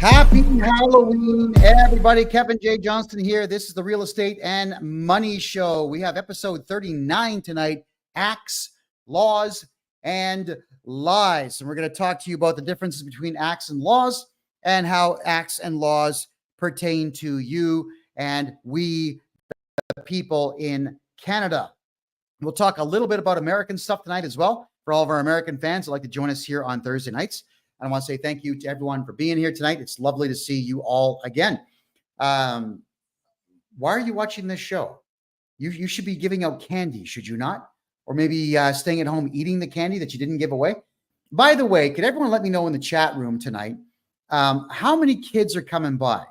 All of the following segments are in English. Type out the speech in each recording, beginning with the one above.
Happy Halloween, everybody. Kevin J Johnston here. This is the Real Estate and Money Show. We have episode 39 tonight, Acts, Laws, and Lies. And we're going to talk to you about the differences between acts and laws and how acts and laws pertain to you and we, the people in Canada. We'll talk a little bit about American stuff tonight as well for all of our American fans who'd like to join us here on Thursday nights. I want to say thank you to everyone for being here tonight. It's lovely to see you all again. Why are you watching this show? You should be giving out candy, should you not? Or maybe staying at home eating the candy that you didn't give away. By the way, could everyone let me know in the chat room tonight how many kids are coming by?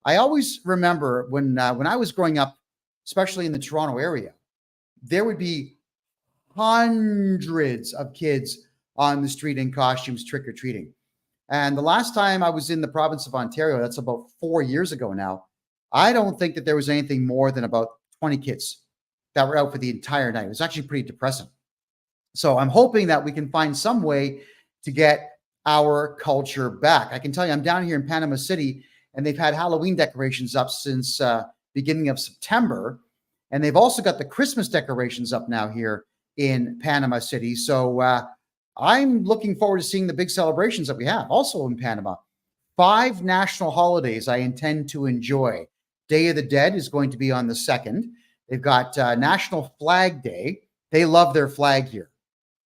I always remember when I was growing up, especially in the Toronto area, there would be hundreds of kids on the street in costumes trick-or-treating. And the last time I was in the province of Ontario, that's about 4 years ago now, I don't think that there was anything more than about 20 kids that were out for the entire night. It was actually pretty depressing. So I'm hoping that we can find some way to get our culture back. I can tell you, I'm down here in Panama City, and they've had Halloween decorations up since beginning of September. And they've also got the Christmas decorations up now here in Panama City. So I'm looking forward to seeing the big celebrations that we have also in Panama. 5 national holidays I intend to enjoy. Day of the Dead is going to be on the 2nd. They've got National Flag Day. They love their flag here.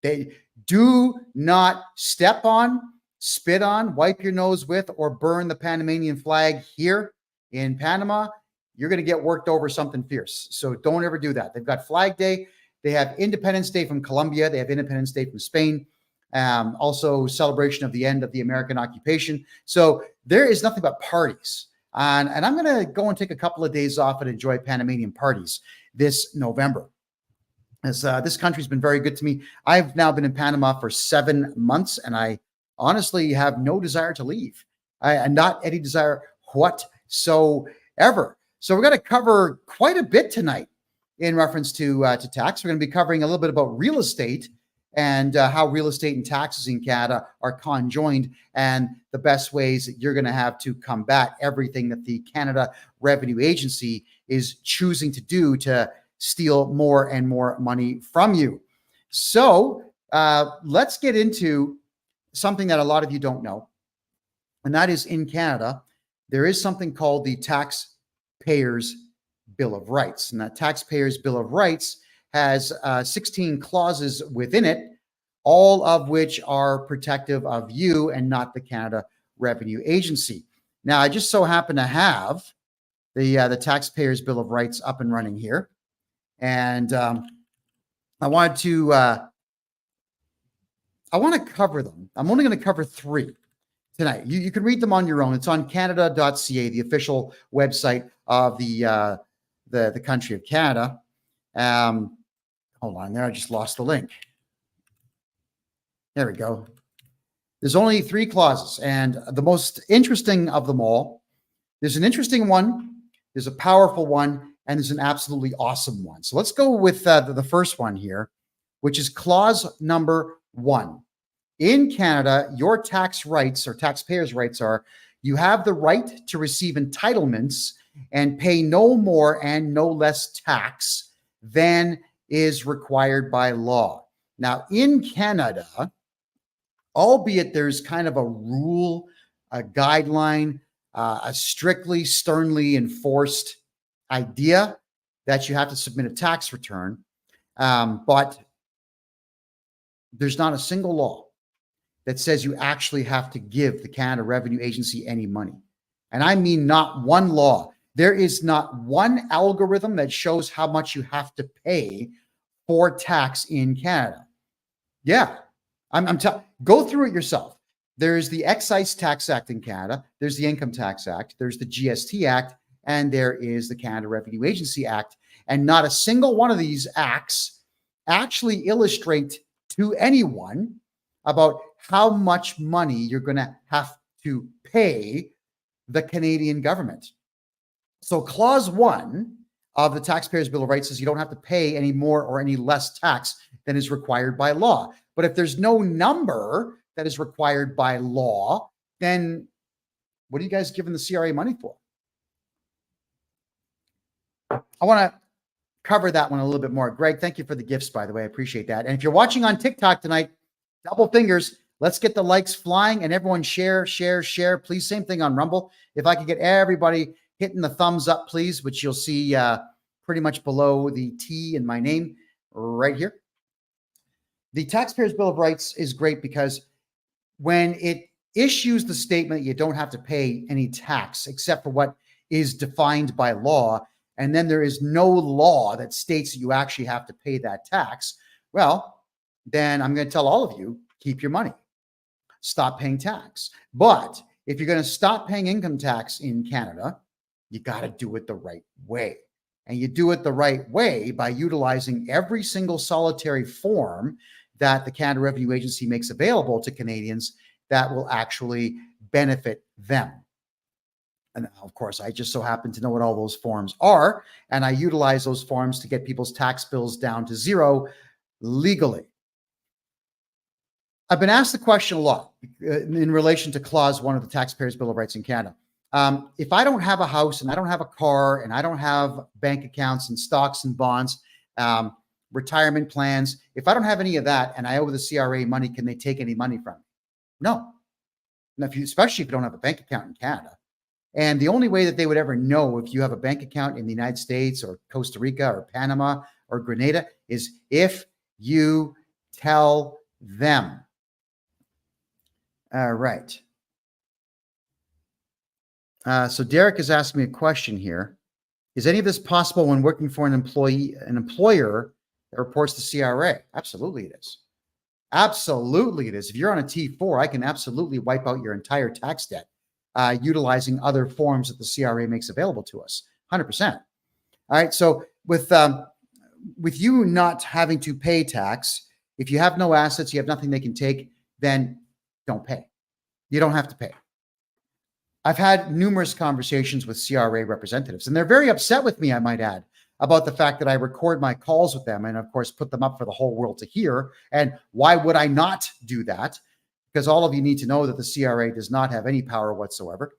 They do not step on, spit on, wipe your nose with, or burn the Panamanian flag here in Panama. You're going to get worked over something fierce. So don't ever do that. They've got Flag Day. They have Independence Day from Colombia. They have Independence Day from Spain. Also celebration of the end of the American occupation. So there is nothing but parties. And I'm going to go and take a couple of days off and enjoy Panamanian parties this November. As this country's been very good to me. I've now been in Panama for 7 months, and I honestly have no desire to leave. Not any desire whatsoever. So we're going to cover quite a bit tonight in reference to tax. We're going to be covering a little bit about real estate and how real estate and taxes in Canada are conjoined, and the best ways that you're going to have to combat everything that the Canada Revenue Agency is choosing to do to steal more and more money from you. So let's get into something that a lot of you don't know, and that is in Canada, there is something called the Taxpayers' Bill of Rights. And that Taxpayers' Bill of Rights has 16 clauses within it, all of which are protective of you and not the Canada Revenue Agency. Now, I just so happen to have the Taxpayers' Bill of Rights up and running here. And I want to cover them. I'm only going to cover 3 tonight. You can read them on your own. It's on canada.ca, the official website of the country of Canada. Hold on there. I just lost the link. There we go. There's only 3 clauses, and the most interesting of them all, there's an interesting one, there's a powerful one, and there's an absolutely awesome one. So let's go with the first one here, which is clause number 1. In Canada, your tax rights or taxpayers' rights are, you have the right to receive entitlements and pay no more and no less tax than is required by law. Now, in Canada, albeit there's kind of a rule, a guideline, a strictly, sternly enforced idea that you have to submit a tax return, but there's not a single law that says you actually have to give the Canada Revenue Agency any money. And I mean not one law. There is not one algorithm that shows how much you have to pay for tax in Canada. Yeah, go through it yourself. There's the Excise Tax Act in Canada. There's the Income Tax Act. There's the GST Act. And there is the Canada Revenue Agency Act. And not a single one of these acts actually illustrate to anyone about how much money you're going to have to pay the Canadian government. So clause 1 of the Taxpayers' Bill of Rights says you don't have to pay any more or any less tax than is required by law. But if there's no number that is required by law, then What are you guys giving the CRA money for? I want to cover that one a little bit more. Greg, thank you for the gifts, by the way. I appreciate that. And if you're watching on TikTok tonight, double fingers. Let's get the likes flying and everyone share. Please, same thing on Rumble. If I could get everybody hitting the thumbs up, please, which you'll see pretty much below the T in my name right here. The Taxpayers' Bill of Rights is great because when it issues the statement, you don't have to pay any tax except for what is defined by law. And then there is no law that states that you actually have to pay that tax. Well, then I'm going to tell all of you, keep your money. Stop paying tax. But if you're going to stop paying income tax in Canada, you got to do it the right way. And you do it the right way by utilizing every single solitary form that the Canada Revenue Agency makes available to Canadians that will actually benefit them. And of course, I just so happen to know what all those forms are, and I utilize those forms to get people's tax bills down to zero legally. I've been asked the question a lot in relation to Clause 1 of the Taxpayers' Bill of Rights in Canada. If I don't have a house and I don't have a car and I don't have bank accounts and stocks and bonds, retirement plans, if I don't have any of that and I owe the CRA money, can they take any money from me? No. Now, especially if you don't have a bank account in Canada. And the only way that they would ever know if you have a bank account in the United States or Costa Rica or Panama or Grenada is if you tell them. All right. So Derek is asking me a question here. Is any of this possible when working for an employer that reports to CRA? Absolutely it is. Absolutely it is. If you're on a T4, I can absolutely wipe out your entire tax debt utilizing other forms that the CRA makes available to us. 100%. All right. So with you not having to pay tax, if you have no assets, you have nothing they can take, then don't pay. You don't have to pay. I've had numerous conversations with CRA representatives, and they're very upset with me, I might add, about the fact that I record my calls with them and, of course, put them up for the whole world to hear. And why would I not do that? Because all of you need to know that the CRA does not have any power whatsoever.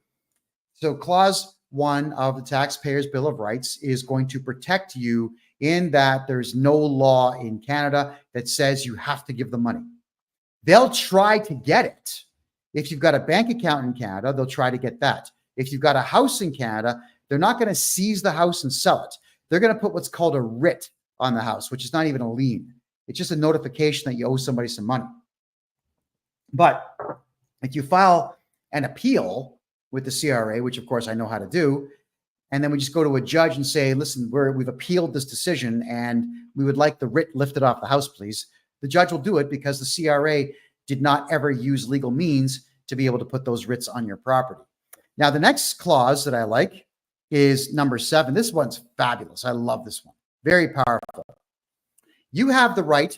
So Clause 1 of the Taxpayers' Bill of Rights is going to protect you in that there's no law in Canada that says you have to give them money. They'll try to get it. If you've got a bank account in Canada, they'll try to get that. If you've got a house in Canada, they're not going to seize the house and sell it. They're going to put what's called a writ on the house, which is not even a lien. It's just a notification that you owe somebody some money. But if you file an appeal with the CRA, which of course I know how to do, and then we just go to a judge and say, listen, we've appealed this decision and we would like the writ lifted off the house, please. The judge will do it because the CRA did not ever use legal means to be able to put those writs on your property. Now, the next clause that I like is number 7. This one's fabulous. I love this one. Very powerful. You have the right,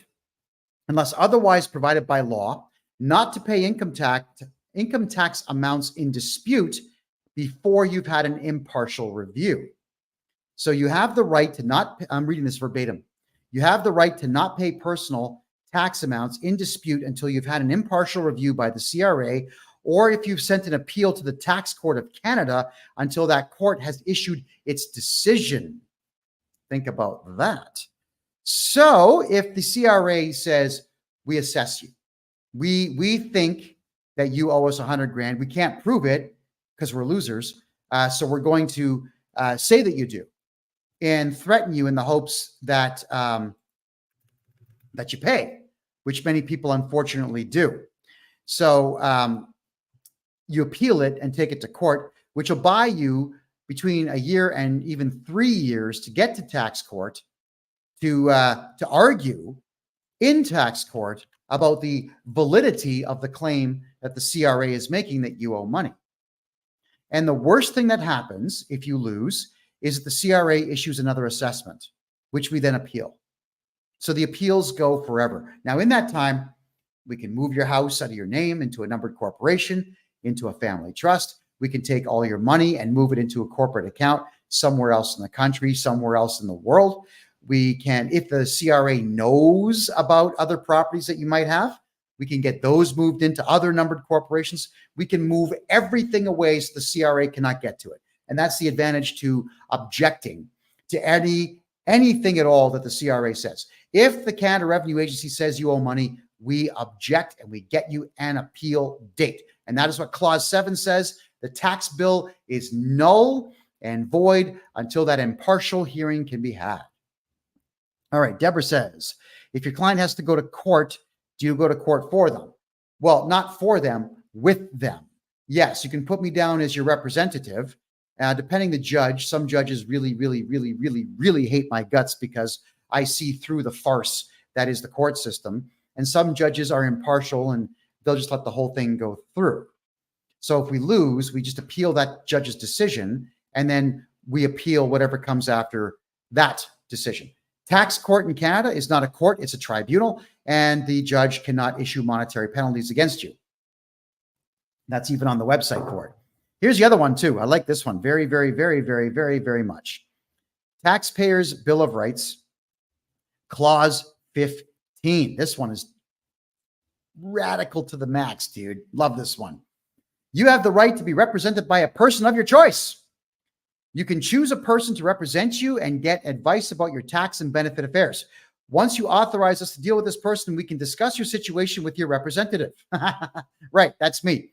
unless otherwise provided by law, not to pay income tax amounts in dispute before you've had an impartial review. So you have the right to not, I'm reading this verbatim. You have the right to not pay personal tax amounts in dispute until you've had an impartial review by the CRA, or if you've sent an appeal to the Tax Court of Canada until that court has issued its decision. Think about that. So if the CRA says, we assess you, we think that you owe us 100 grand, we can't prove it because we're losers, so we're going to say that you do and threaten you in the hopes that that you pay, which many people unfortunately do. So you appeal it and take it to court, which will buy you between a year and even 3 years to get to tax court to argue in tax court about the validity of the claim that the CRA is making that you owe money. And the worst thing that happens if you lose is that the CRA issues another assessment, which we then appeal. So the appeals go forever. Now, in that time, we can move your house out of your name into a numbered corporation, into a family trust. We can take all your money and move it into a corporate account somewhere else in the country, somewhere else in the world. We can, if the CRA knows about other properties that you might have, We can get those moved into other numbered corporations. We can move everything away so the CRA cannot get to it. And that's the advantage to objecting to anything at all that the CRA says. If the Canada Revenue Agency says you owe money, we object and we get you an appeal date. And that is what Clause 7 says. The tax bill is null and void until that impartial hearing can be had. All right, Deborah says, if your client has to go to court, do you go to court for them? Well, not for them, with them. Yes, you can put me down as your representative. Depending the judge, some judges really hate my guts because I see through the farce that is the court system. And some judges are impartial and they'll just let the whole thing go through. So if we lose, we just appeal that judge's decision and then we appeal whatever comes after that decision. Tax court in Canada is not a court, it's a tribunal, and the judge cannot issue monetary penalties against you. That's even on the website for it. Here's the other one too. I like this one very much. Taxpayers' Bill of Rights, Clause 15. This one is radical to the max, dude. Love this one. You have the right to be represented by a person of your choice. You can choose a person to represent you and get advice about your tax and benefit affairs. Once you authorize us to deal with this person, we can discuss your situation with your representative. Right, that's me.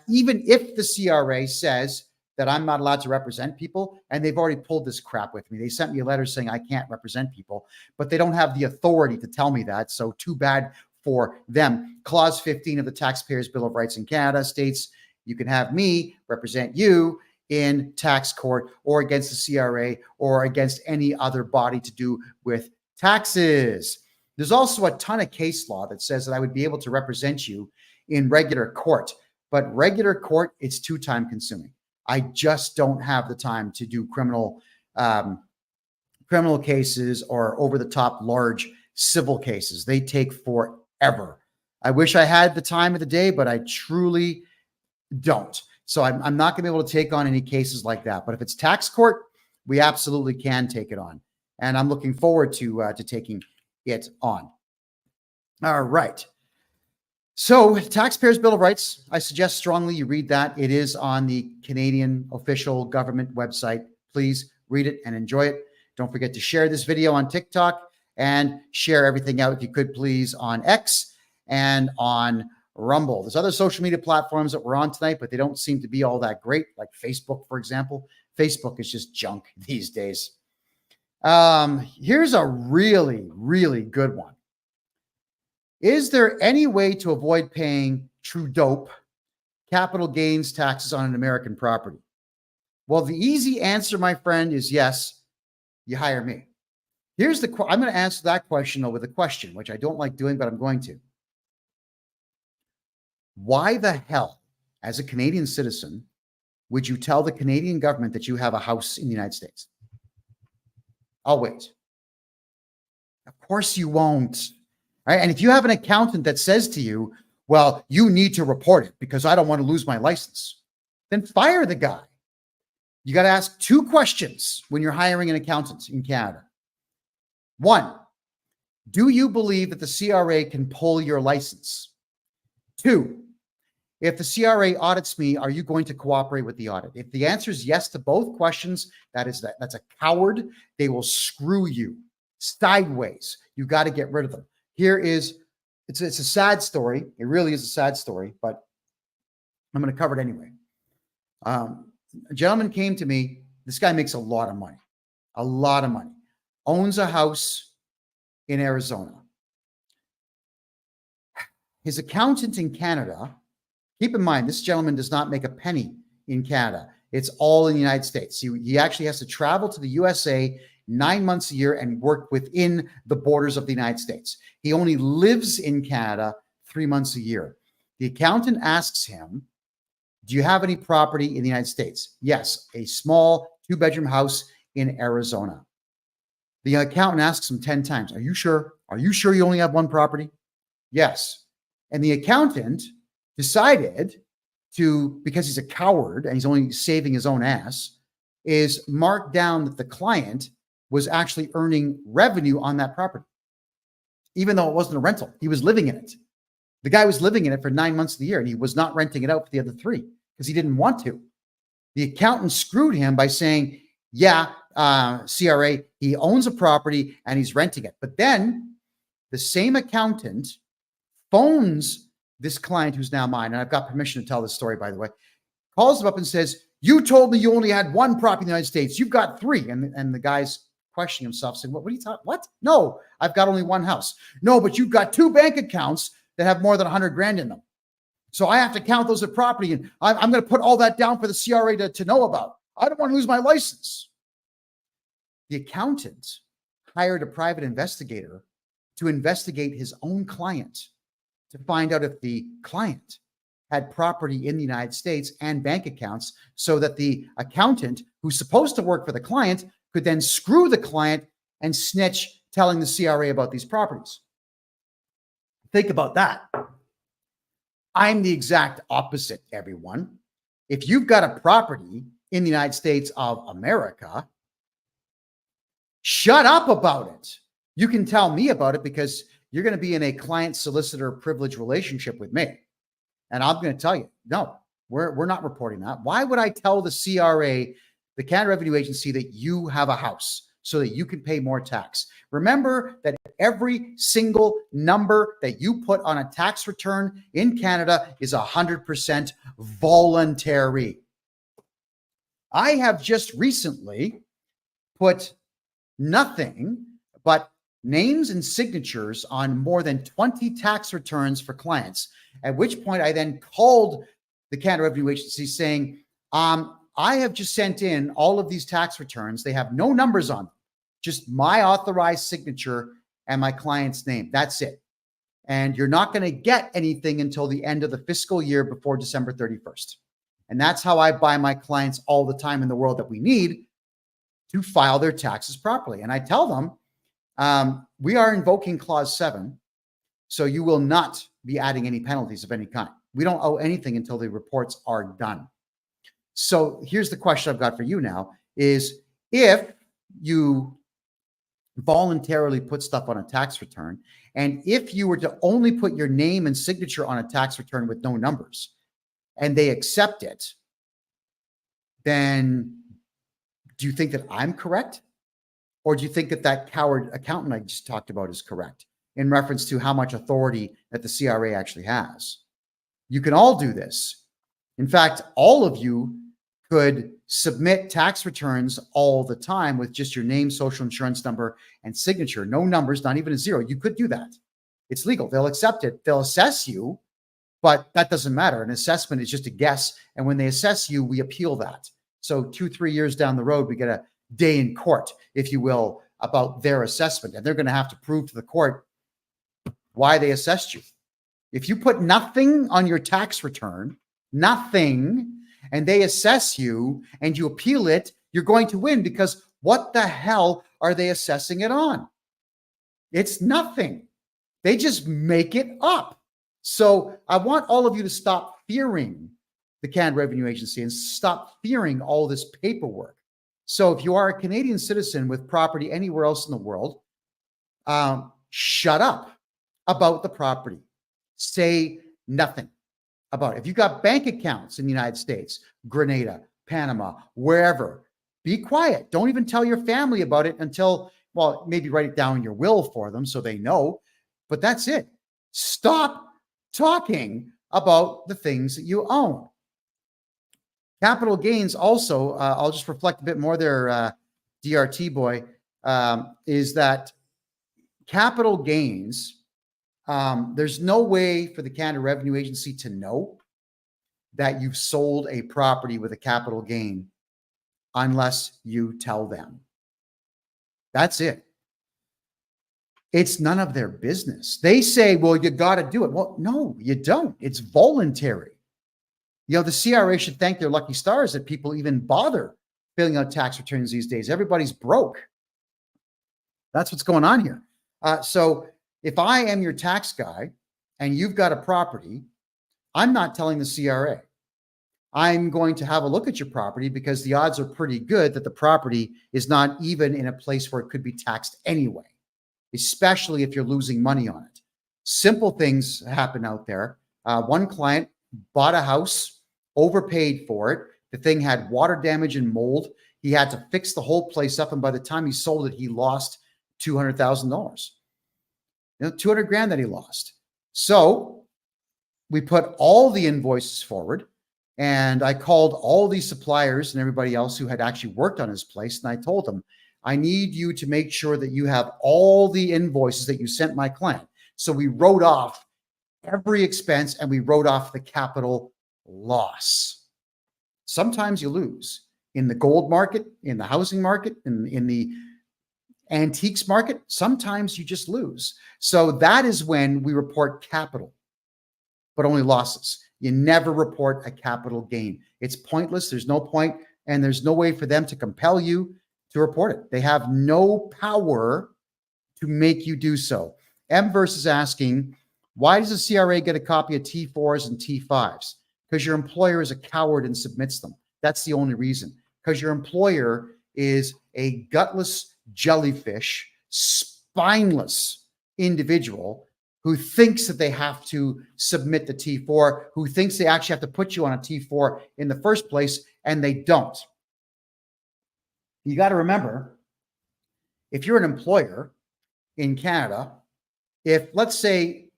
Even if the CRA says that I'm not allowed to represent people, and they've already pulled this crap with me. They sent me a letter saying I can't represent people, but they don't have the authority to tell me that, so too bad for them. Clause 15 of the Taxpayers' Bill of Rights in Canada states you can have me represent you in tax court or against the CRA or against any other body to do with taxes. There's also a ton of case law that says that I would be able to represent you in regular court, but regular court, it's too time consuming. I just don't have the time to do criminal cases or over the top large civil cases. They take forever. I wish I had the time of the day, but I truly don't. So I'm not going to be able to take on any cases like that. But if it's tax court, we absolutely can take it on. And I'm looking forward to taking it on. All right. So Taxpayers' Bill of Rights, I suggest strongly you read that. It is on the Canadian official government website. Please read it and enjoy it. Don't forget to share this video on TikTok and share everything out, if you could please, on X and on Rumble. There's other social media platforms that we're on tonight, but they don't seem to be all that great, like Facebook, for example. Facebook is just junk these days. Here's a really good one. Is there any way to avoid paying true dope capital gains taxes on an American property? Well, the easy answer, my friend, is yes. You hire me. I'm going to answer that question with a question, which I don't like doing, but I'm going to. Why the hell, as a Canadian citizen, would you tell the Canadian government that you have a house in the United States? I'll wait. Of course you won't. Right? And if you have an accountant that says to you, well, you need to report it because I don't want to lose my license, then fire the guy. You got to ask two questions when you're hiring an accountant in Canada. One, do you believe that the CRA can pull your license? Two, if the CRA audits me, are you going to cooperate with the audit? If the answer is yes to both questions, that's a coward. They will screw you sideways. You got to get rid of them. It's a sad story. It really is a sad story, but I'm going to cover it anyway. A gentleman came to me. This guy makes a lot of money, owns a house in Arizona. His accountant in Canada, keep in mind, this gentleman does not make a penny in Canada. It's all in the United States. He actually has to travel to the USA 9 months a year and work within the borders of the United States. He only lives in Canada 3 months a year. The accountant asks him, do you have any property in the United States? Yes, a small 2-bedroom house in Arizona. The accountant asks him 10 times, are you sure? Are you sure you only have one property? Yes. And the accountant decided to, because he's a coward and he's only saving his own ass, is mark down that the client was actually earning revenue on that property, even though it wasn't a rental. He was living in it. The guy was living in it for 9 months of the year, and he was not renting it out for the other 3 because he didn't want to. The accountant screwed him by saying, yeah, CRA, he owns a property and he's renting it. But then the same accountant phones this client who's now mine, and I've got permission to tell this story, by the way, calls him up and says, you told me you only had 1 property in the United States. You've got 3. And the guy's questioning himself, saying, what are you talking? What? No, I've got only 1 house. No, but you've got 2 bank accounts that have more than 100 grand in them. So I have to count those as property, and I'm going to put all that down for the CRA to know about. I don't want to lose my license. The accountant hired a private investigator to investigate his own client to find out if the client had property in the United States and bank accounts, so that the accountant, who's supposed to work for the client, could then screw the client and snitch, telling the CRA about these properties. Think about that. I'm the exact opposite, everyone. If you've got a property in the United States of America, shut up about it. You can tell me about it because you're going to be in a client-solicitor privilege relationship with me. And I'm going to tell you, no, we're not reporting that. Why would I tell the CRA, the Canada Revenue Agency, that you have a house so that you can pay more tax? Remember that every single number that you put on a tax return in Canada is 100% voluntary. I have just recently put nothing but names and signatures on more than 20 tax returns for clients, at which point I then called the Canada Revenue Agency saying, I have just sent in all of these tax returns. They have no numbers on them, just my authorized signature and my client's name. That's it. And you're not going to get anything until the end of the fiscal year before December 31st. And that's how I buy my clients all the time in the world that we need to file their taxes properly. And I tell them, we are invoking clause 7. So you will not be adding any penalties of any kind. We don't owe anything until the reports are done. So here's the question I've got for you now is, if you voluntarily put stuff on a tax return, and if you were to only put your name and signature on a tax return with no numbers, and they accept it, then do you think that I'm correct? Or do you think that that coward accountant I just talked about is correct in reference to how much authority that the CRA actually has? You can all do this. In fact, all of you could submit tax returns all the time with just your name, social insurance number, and signature. No numbers, not even a 0. You could do that. It's legal. They'll accept it. They'll assess you, but that doesn't matter. An assessment is just a guess. And when they assess you, we appeal that. So 2-3 years down the road, we get a day in court, if you will, about their assessment. And they're going to have to prove to the court why they assessed you. If you put nothing on your tax return, nothing, and they assess you and you appeal it, you're going to win, because what the hell are they assessing it on? It's nothing. They just make it up. So I want all of you to stop fearing the Canada Revenue Agency and stop fearing all this paperwork. So if you are a Canadian citizen with property anywhere else in the world, shut up about the property. Say nothing about it. If you've got bank accounts in the United States, Grenada, Panama, wherever, be quiet. Don't even tell your family about it until, well, maybe write it down in your will for them so they know. But that's it. Stop talking about the things that you own. Capital gains also, I'll just reflect a bit more there, DRT boy, is that capital gains, there's no way for the Canada Revenue Agency to know that you've sold a property with a capital gain unless you tell them. That's it. It's none of their business. They say, well, you got to do it. Well, no, you don't. It's voluntary. You know, the CRA should thank their lucky stars that people even bother filling out tax returns these days. Everybody's broke. That's what's going on here. So if I am your tax guy and you've got a property, I'm not telling the CRA. I'm going to have a look at your property because the odds are pretty good that the property is not even in a place where it could be taxed anyway, especially if you're losing money on it. Simple things happen out there. One client bought a house, overpaid for it. The thing had water damage and mold. He had to fix the whole place up. And by the time he sold it, he lost $200,000. 200 grand that he lost. So we put all the invoices forward, and I called all these suppliers and everybody else who had actually worked on his place. And I told them, I need you to make sure that you have all the invoices that you sent my client. So we wrote off every expense and we wrote off the capital loss. Sometimes you lose in the gold market, in the housing market, in the antiques market. Sometimes you just lose. So that is when we report capital, but only losses. You never report a capital gain. It's pointless. There's no point, and there's no way for them to compel you to report it. They have no power to make you do so. Mverse is asking, why does the CRA get a copy of T4s and T5s? Because your employer is a coward and submits them. That's the only reason. Because your employer is a gutless jellyfish, spineless individual who thinks that they have to submit the T4, who thinks they actually have to put you on a T4 in the first place, and they don't. You got to remember, if you're an employer in Canada, if let's say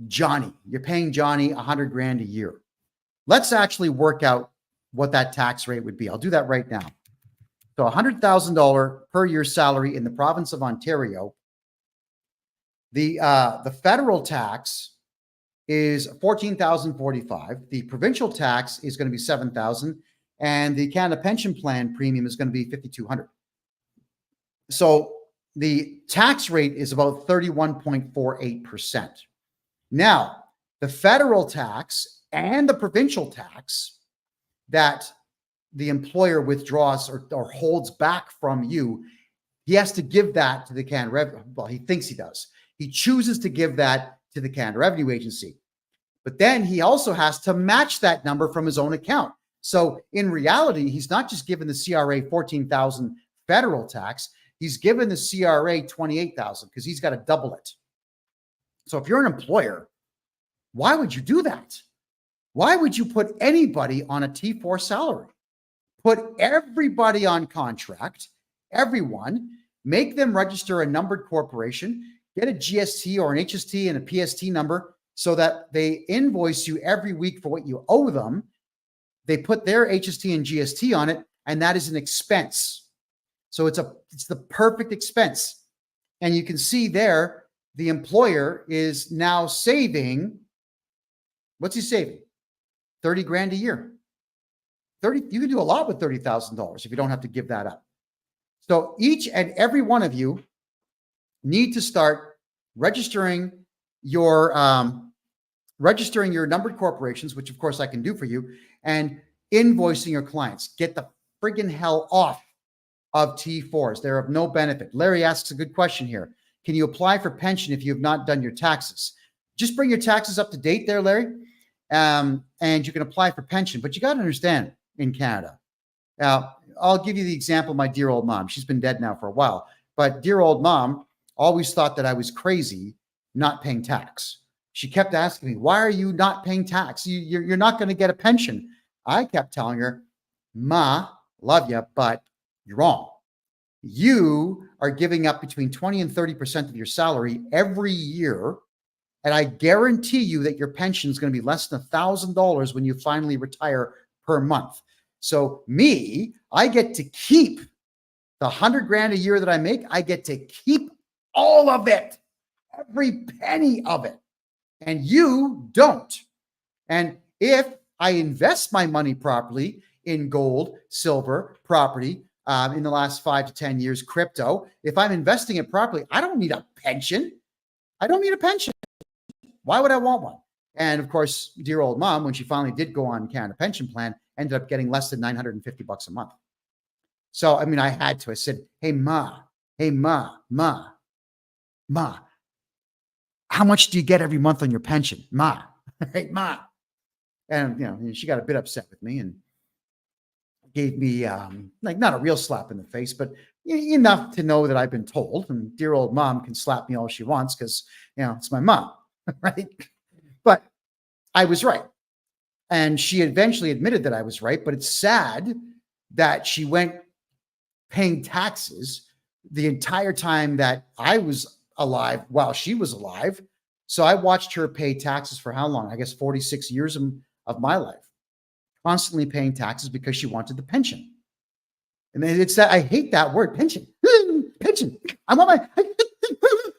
Johnny, you're paying Johnny 100 grand a year. Let's actually work out what that tax rate would be. I'll do that right now. So $100,000 per year salary in the province of Ontario. The federal tax is $14,045. The provincial tax is going to be $7,000, and the Canada Pension Plan premium is going to be $5,200. So the tax rate is about 31.48%. Now, the federal tax and the provincial tax that the employer withdraws or holds back from you, he has to give that to the Canada Revenue. Well, he thinks he does. He chooses to give that to the Canada Revenue Agency. But then he also has to match that number from his own account. So in reality, he's not just given the CRA $14,000 federal tax. He's given the CRA $28,000 because he's got to double it. So if you're an employer, why would you do that? Why would you put anybody on a T4 salary? Put everybody on contract, everyone, make them register a numbered corporation, get a GST or an HST and a PST number so that they invoice you every week for what you owe them. They put their HST and GST on it, and that is an expense. So it's the perfect expense. And you can see there, the employer is now saving, what's he saving? 30 grand a year. You can do a lot with $30,000 if you don't have to give that up. So each and every one of you need to start registering your numbered corporations, which of course I can do for you, and invoicing your clients. Get the friggin' hell off of T4s. They're of no benefit. Larry asks a good question here. Can you apply for pension if you have not done your taxes? Just bring your taxes up to date there, Larry, and you can apply for pension. But you got to understand, in Canada. Now, I'll give you the example of my dear old mom. She's been dead now for a while, but dear old mom always thought that I was crazy not paying tax. She kept asking me, why are you not paying tax? You're not going to get a pension. I kept telling her, Ma, love you, but you're wrong. You are giving up between 20 and 30% of your salary every year, and I guarantee you that your pension is going to be less than $1,000 when you finally retire per month. So me, I get to keep the 100 grand a year that I make. I get to keep all of it, every penny of it. And you don't. And if I invest my money properly in gold, silver, property, in the last 5 to 10 years, crypto, if I'm investing it properly, I don't need a pension. I don't need a pension. Why would I want one? And of course, dear old mom, when she finally did go on Canada Pension Plan, ended up getting less than $950 a month. So, I mean, I had to. I said, hey, Ma, how much do you get every month on your pension? Ma, hey, Ma. And, you know, she got a bit upset with me and gave me, like, not a real slap in the face, but enough to know that I've been told. And dear old mom can slap me all she wants because, you know, it's my mom. right? But I was right. And she eventually admitted that I was right, but it's sad that she went paying taxes the entire time that I was alive while she was alive. So I watched her pay taxes for how long? I guess 46 years of my life, constantly paying taxes because she wanted the pension. And it's that I hate that word, pension. Pension. I want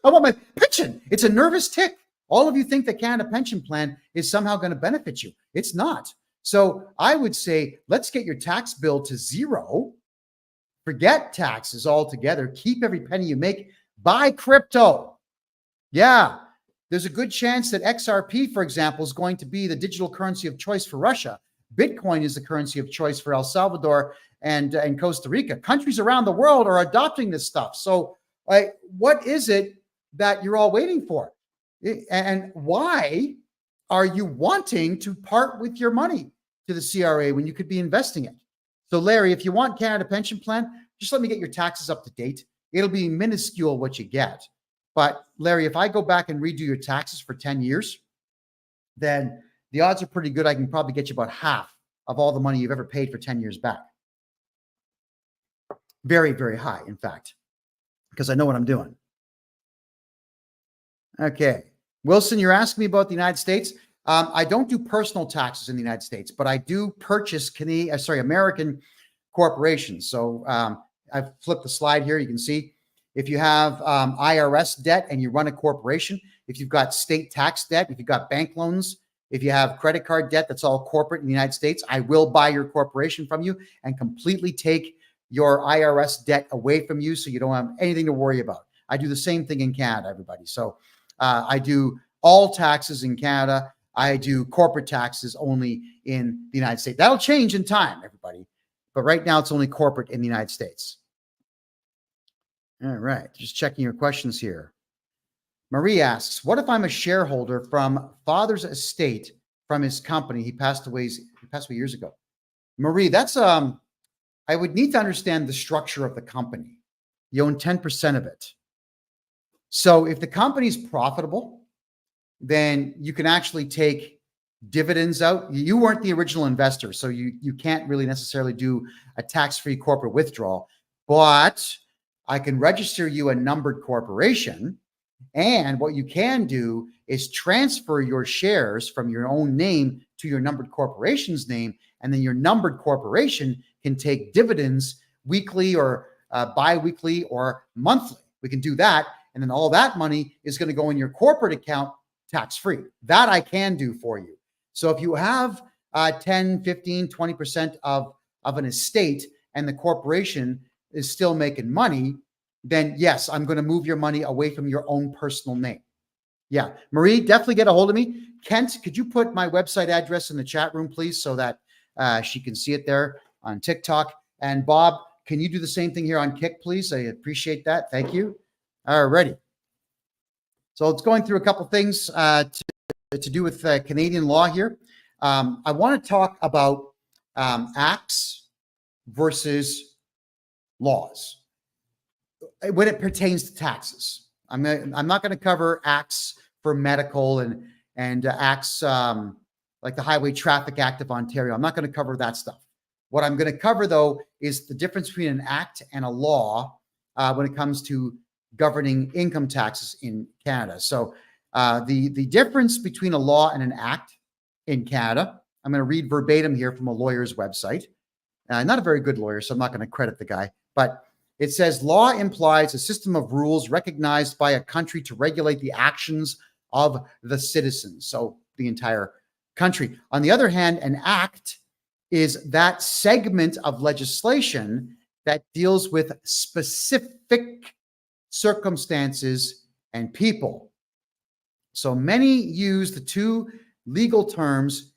my pension. It's a nervous tick. All of you think the Canada pension plan is somehow going to benefit you. It's not. So I would say, let's get your tax bill to zero. Forget taxes altogether. Keep every penny you make. Buy crypto. Yeah. There's a good chance that XRP, for example, is going to be the digital currency of choice for Russia. Bitcoin is the currency of choice for El Salvador and Costa Rica. Countries around the world are adopting this stuff. So what is it that you're all waiting for? And why are you wanting to part with your money to the CRA when you could be investing it? So Larry, if you want Canada pension plan, just let me get your taxes up to date. It'll be minuscule what you get. But Larry, if I go back and redo your taxes for 10 years, then the odds are pretty good. I can probably get you about half of all the money you've ever paid for 10 years back. Very, very high, in fact, because I know what I'm doing. Okay. Wilson, you're asking me about the United States. I don't do personal taxes in the United States, but I do purchase American corporations. So I've flipped the slide here. You can see if you have IRS debt and you run a corporation, if you've got state tax debt, if you've got bank loans, if you have credit card debt, that's all corporate in the United States, I will buy your corporation from you and completely take your IRS debt away from you so you don't have anything to worry about. I do the same thing in Canada, everybody. So I do all taxes in Canada. I do corporate taxes only in the United States. That'll change in time, everybody. But right now, it's only corporate in the United States. All right. Just checking your questions here. Marie asks, what if I'm a shareholder from father's estate from his company? He passed away years ago. Marie, that's I would need to understand the structure of the company. You own 10% of it. So if the company's profitable, then you can actually take dividends out. You weren't the original investor, so you can't really necessarily do a tax-free corporate withdrawal, but I can register you a numbered corporation. And what you can do is transfer your shares from your own name to your numbered corporation's name. And then your numbered corporation can take dividends weekly or bi-weekly or monthly. We can do that. And then all that money is going to go in your corporate account tax-free. That I can do for you. So if you have 10, 15, 20% of an estate and the corporation is still making money, then yes, I'm going to move your money away from your own personal name. Yeah. Marie, definitely get a hold of me. Kent, could you put my website address in the chat room, please, so that she can see it there on TikTok? And Bob, can you do the same thing here on Kick, please? I appreciate that. Thank you. All righty. So it's going through a couple things to do with Canadian law here. I want to talk about acts versus laws when it pertains to taxes. I'm not going to cover acts for medical and acts like the Highway Traffic Act of Ontario. I'm not going to cover that stuff. What I'm going to cover, though, is the difference between an act and a law when it comes to governing income taxes in Canada. So the difference between a law and an act in Canada, I'm going to read verbatim here from a lawyer's website. Not a very good lawyer, so I'm not going to credit the guy, but it says law implies a system of rules recognized by a country to regulate the actions of the citizens, so the entire country. On the other hand, an act is that segment of legislation that deals with specific circumstances and people. So many use the two legal terms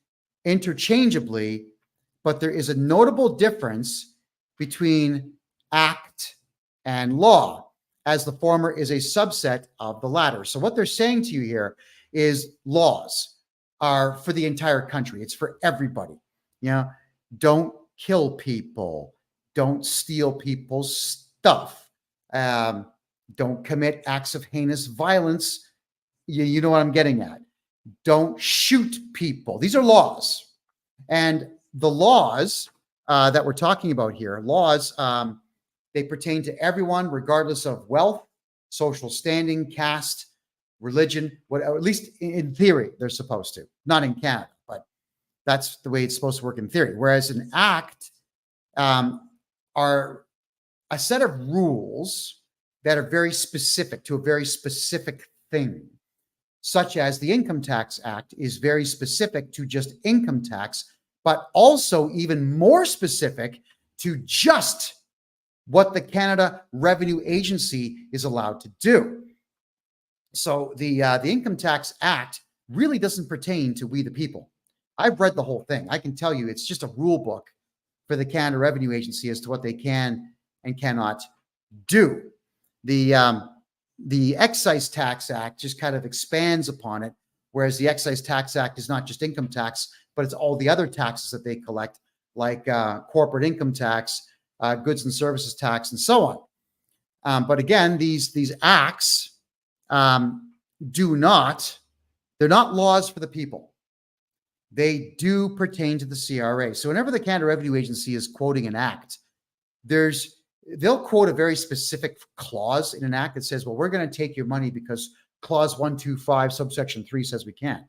interchangeably, but there is a notable difference between act and law, as the former is a subset of the latter. So what they're saying to you here is laws are for the entire country. It's for everybody. You know, don't kill people. Don't steal people's stuff. Don't commit acts of heinous violence, You know what I'm getting at. Don't shoot people. These are laws. And the laws that we're talking about here, laws, they pertain to everyone, regardless of wealth, social standing, caste, religion, at least in theory, they're supposed to. Not in Canada, but that's the way it's supposed to work in theory. Whereas an act are a set of rules that are very specific to a very specific thing, such as the Income Tax Act is very specific to just income tax, but also even more specific to just what the Canada Revenue Agency is allowed to do. So the Income Tax Act really doesn't pertain to we the people. I've read the whole thing. I can tell you it's just a rule book for the Canada Revenue Agency as to what they can and cannot do. The Excise Tax Act just kind of expands upon it, whereas the Excise Tax Act is not just income tax, but it's all the other taxes that they collect, like corporate income tax, goods and services tax, and so on. But again, these acts they're not laws for the people. They do pertain to the CRA. So whenever the Canada Revenue Agency is quoting an act, they'll quote a very specific clause in an act that says, well, we're going to take your money because clause 125 subsection 3 says we can.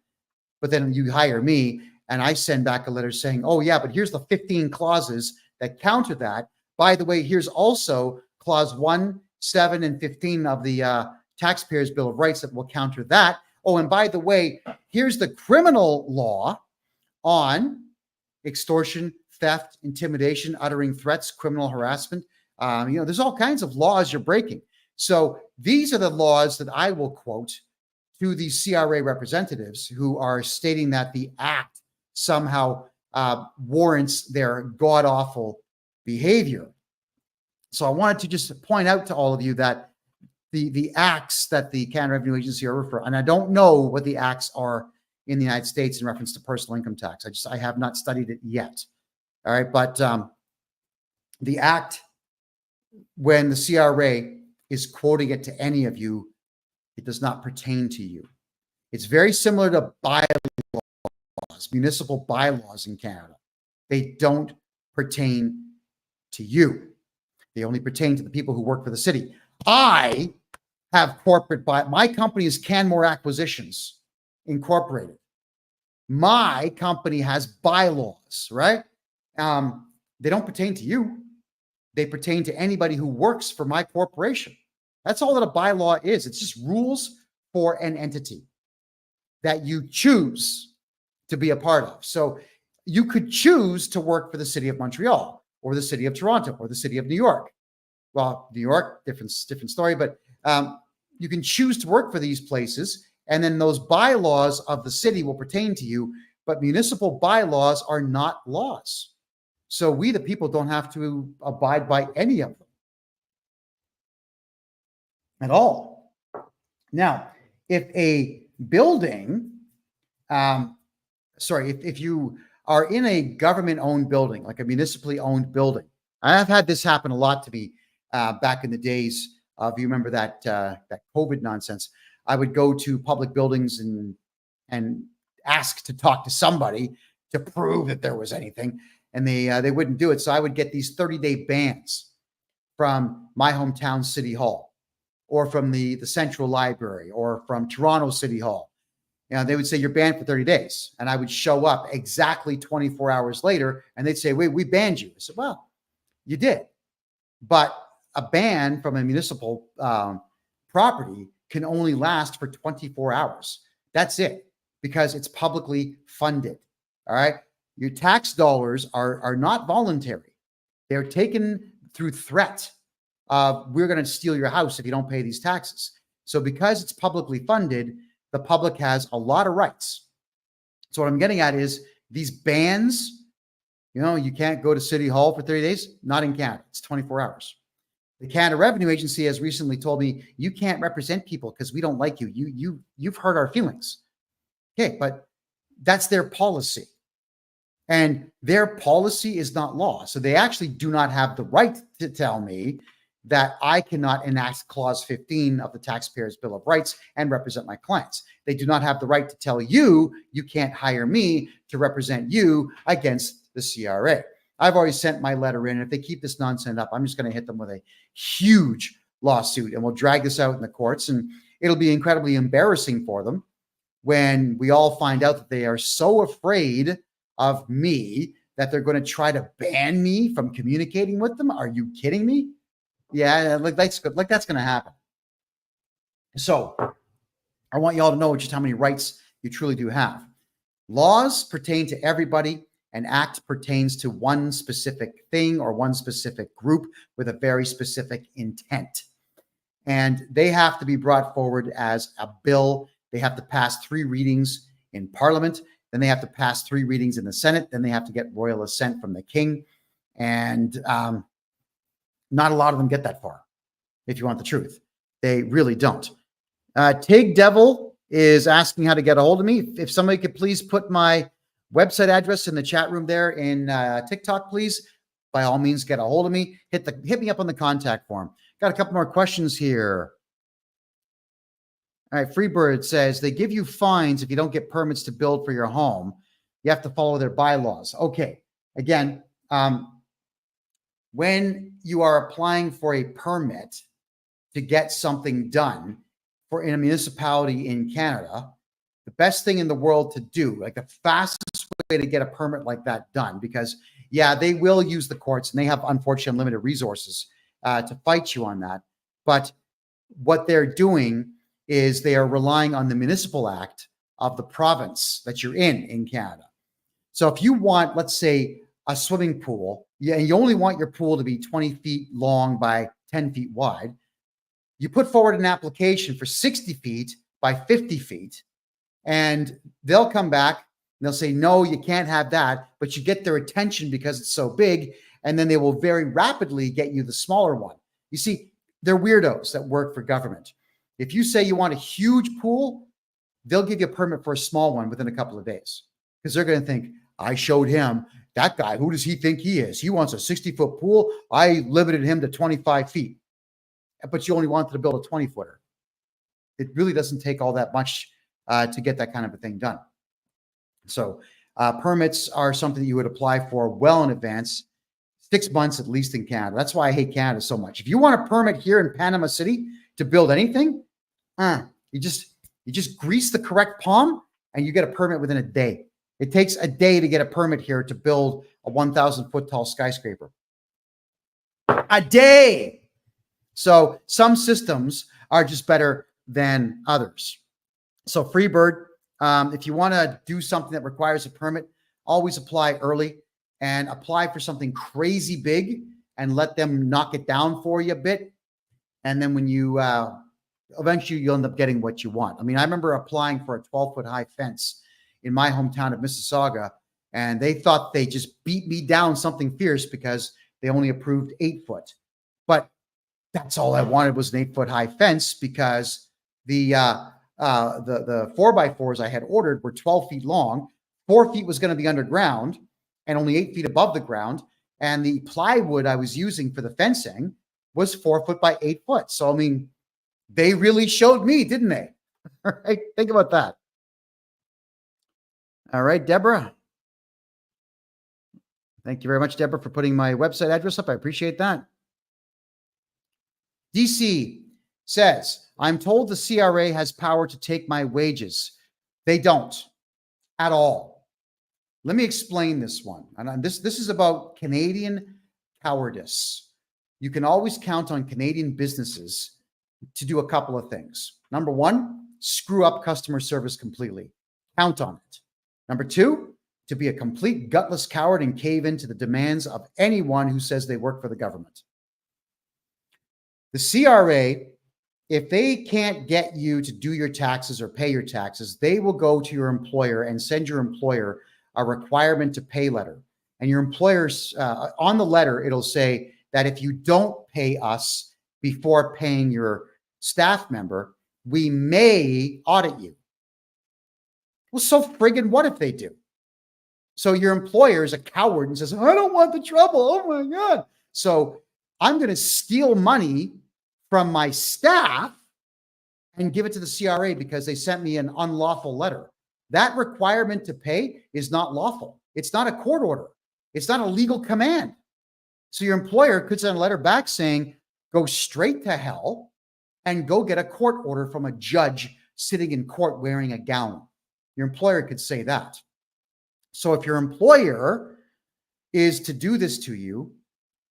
But then you hire me and I send back a letter saying, oh yeah, but here's the 15 clauses that counter that. By the way, here's also clause 1, 7, and 15 of the Taxpayers' Bill of Rights that will counter that. Oh, and by the way, here's the criminal law on extortion, theft, intimidation, uttering threats, criminal harassment. There's all kinds of laws you're breaking. So these are the laws that I will quote to the CRA representatives who are stating that the act somehow warrants their god-awful behavior. So I wanted to just point out to all of you that the acts that the Canada Revenue Agency are referring, and I don't know what the acts are in the United States in reference to personal income tax. I have not studied it yet. All right, but the act, when the CRA is quoting it to any of you, it does not pertain to you. It's very similar to bylaws, municipal bylaws in Canada. They don't pertain to you. They only pertain to the people who work for the city. I have my company is Canmore Acquisitions Incorporated. My company has bylaws, right? They don't pertain to you. They pertain to anybody who works for my corporation. That's all that a bylaw is. It's just rules for an entity that you choose to be a part of. So you could choose to work for the city of Montreal or the city of Toronto or the city of New York. Well, New York, different story, but you can choose to work for these places, and then those bylaws of the city will pertain to you, but municipal bylaws are not laws. So we, the people, don't have to abide by any of them at all. Now, if a building, if you are in a government-owned building, like a municipally owned building, I've had this happen a lot to me back in the days of, you remember that COVID nonsense. I would go to public buildings and ask to talk to somebody to prove that there was anything, and they wouldn't do it. So I would get these 30-day bans from my hometown city hall, or from the Central Library, or from Toronto City Hall. They would say, you're banned for 30 days. And I would show up exactly 24 hours later, and they'd say, wait, we banned you. I said, well, you did. But a ban from a municipal property can only last for 24 hours. That's it, because it's publicly funded. All right. Your tax dollars are not voluntary. They're taken through threat of, we're going to steal your house if you don't pay these taxes. So because it's publicly funded, the public has a lot of rights. So what I'm getting at is these bans, you can't go to City Hall for 30 days, not in Canada. It's 24 hours. The Canada Revenue Agency has recently told me, you can't represent people because we don't like you. You've hurt our feelings. Okay, but that's their policy. And their policy is not law. So they actually do not have the right to tell me that I cannot enact Clause 15 of the Taxpayers' Bill of Rights and represent my clients. They do not have the right to tell you, you can't hire me to represent you against the CRA. I've already sent my letter in. If they keep this nonsense up, I'm just going to hit them with a huge lawsuit, and we'll drag this out in the courts, and it'll be incredibly embarrassing for them when we all find out that they are so afraid of me that they're going to try to ban me from communicating with them. Are you kidding me? Yeah, that's going to happen. So I want you all to know just how many rights you truly do have. Laws pertain to everybody. An act pertains to one specific thing or one specific group with a very specific intent. And they have to be brought forward as a bill. They have to pass 3 readings in Parliament. Then they have to pass 3 readings in the Senate. Then they have to get royal assent from the king. And not a lot of them get that far, if you want the truth. They really don't. Tig Devil is asking how to get a hold of me. If somebody could please put my website address in the chat room there in TikTok, please. By all means, get a hold of me. Hit me up on the contact form. Got a couple more questions here. All right, Freebird says, they give you fines if you don't get permits to build for your home. You have to follow their bylaws. Okay, again, when you are applying for a permit to get something done in a municipality in Canada, the best thing in the world to do, like the fastest way to get a permit like that done, because yeah, they will use the courts and they have unfortunately limited resources to fight you on that. But what they're doing is they are relying on the municipal act of the province that you're in Canada. So if you want, let's say, a swimming pool, and you only want your pool to be 20 feet long by 10 feet wide, you put forward an application for 60 feet by 50 feet, and they'll come back and they'll say, no, you can't have that, but you get their attention because it's so big, and then they will very rapidly get you the smaller one. You see, they're weirdos that work for government. If you say you want a huge pool, they'll give you a permit for a small one within a couple of days, because they're going to think, I showed him, that guy, who does he think he is? He wants a 60-foot pool. I limited him to 25 feet. But you only wanted to build a 20-footer. It really doesn't take all that much to get that kind of a thing done. So permits are something that you would apply for well in advance, 6 months at least in Canada. That's why I hate Canada so much. If you want a permit here in Panama City to build anything, you just grease the correct palm and you get a permit within a day. It takes a day to get a permit here to build a 1,000-foot tall skyscraper. A day. So some systems are just better than others. So Freebird, if you want to do something that requires a permit, always apply early and apply for something crazy big and let them knock it down for you a bit. And then when you eventually you'll end up getting what you want. I mean, I remember applying for a 12-foot high fence in my hometown of Mississauga, and they thought they just beat me down something fierce because they only approved 8 foot. But that's all I wanted was an 8-foot high fence, because the 4x4s I had ordered were 12 feet long. 4 feet was going to be underground and only 8 feet above the ground. And the plywood I was using for the fencing was 4 foot by 8 foot. So, I mean, they really showed me, didn't they? All right. Think about that. All right, Deborah. Thank you very much, Deborah, for putting my website address up. I appreciate that. DC says, I'm told the CRA has power to take my wages. They don't at all. Let me explain this one. And this is about Canadian cowardice. You can always count on Canadian businesses to do a couple of things. Number one, screw up customer service completely. Count on it. Number two, to be a complete gutless coward and cave into the demands of anyone who says they work for the government. The CRA, if they can't get you to do your taxes or pay your taxes, they will go to your employer and send your employer a requirement to pay letter. And your employer's on the letter, it'll say that if you don't pay us before paying your staff member, we may audit you. Well, so friggin' what if they do? So your employer is a coward and says, I don't want the trouble. Oh my God. So I'm going to steal money from my staff and give it to the CRA because they sent me an unlawful letter. That requirement to pay is not lawful. It's not a court order. It's not a legal command. So your employer could send a letter back saying, go straight to hell and go get a court order from a judge sitting in court wearing a gown. Your employer could say that. So if your employer is to do this to you,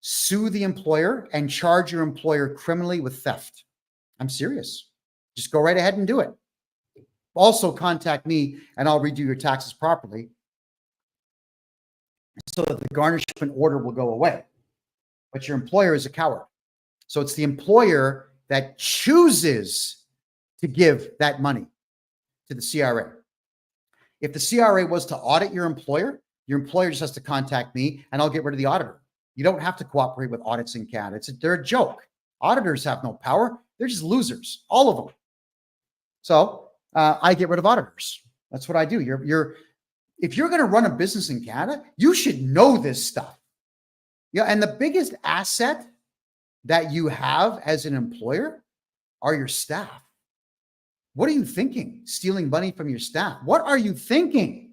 sue the employer and charge your employer criminally with theft. I'm serious. Just go right ahead and do it. Also contact me and I'll redo your taxes properly so that the garnishment order will go away. But your employer is a coward. So it's the employer that chooses to give that money to the CRA. If the CRA was to audit your employer just has to contact me and I'll get rid of the auditor. You don't have to cooperate with audits in Canada. They're a joke. Auditors have no power. They're just losers, all of them. So I get rid of auditors. That's what I do. If you're going to run a business in Canada, you should know this stuff. Yeah, and the biggest asset that you have as an employer are your staff. What are you thinking? Stealing money from your staff. What are you thinking?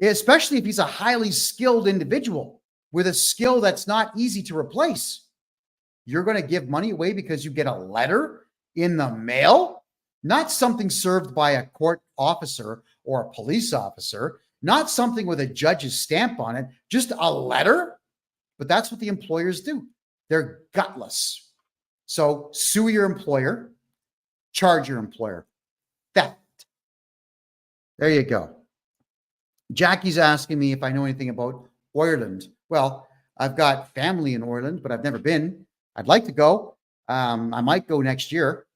Especially if he's a highly skilled individual with a skill that's not easy to replace. You're going to give money away because you get a letter in the mail, not something served by a court officer or a police officer, not something with a judge's stamp on it, just a letter. But that's what the employers do. They're gutless. So sue your employer, charge your employer. Theft. There you go. Jackie's asking me if I know anything about Ireland. Well, I've got family in Ireland, but I've never been. I'd like to go. I might go next year,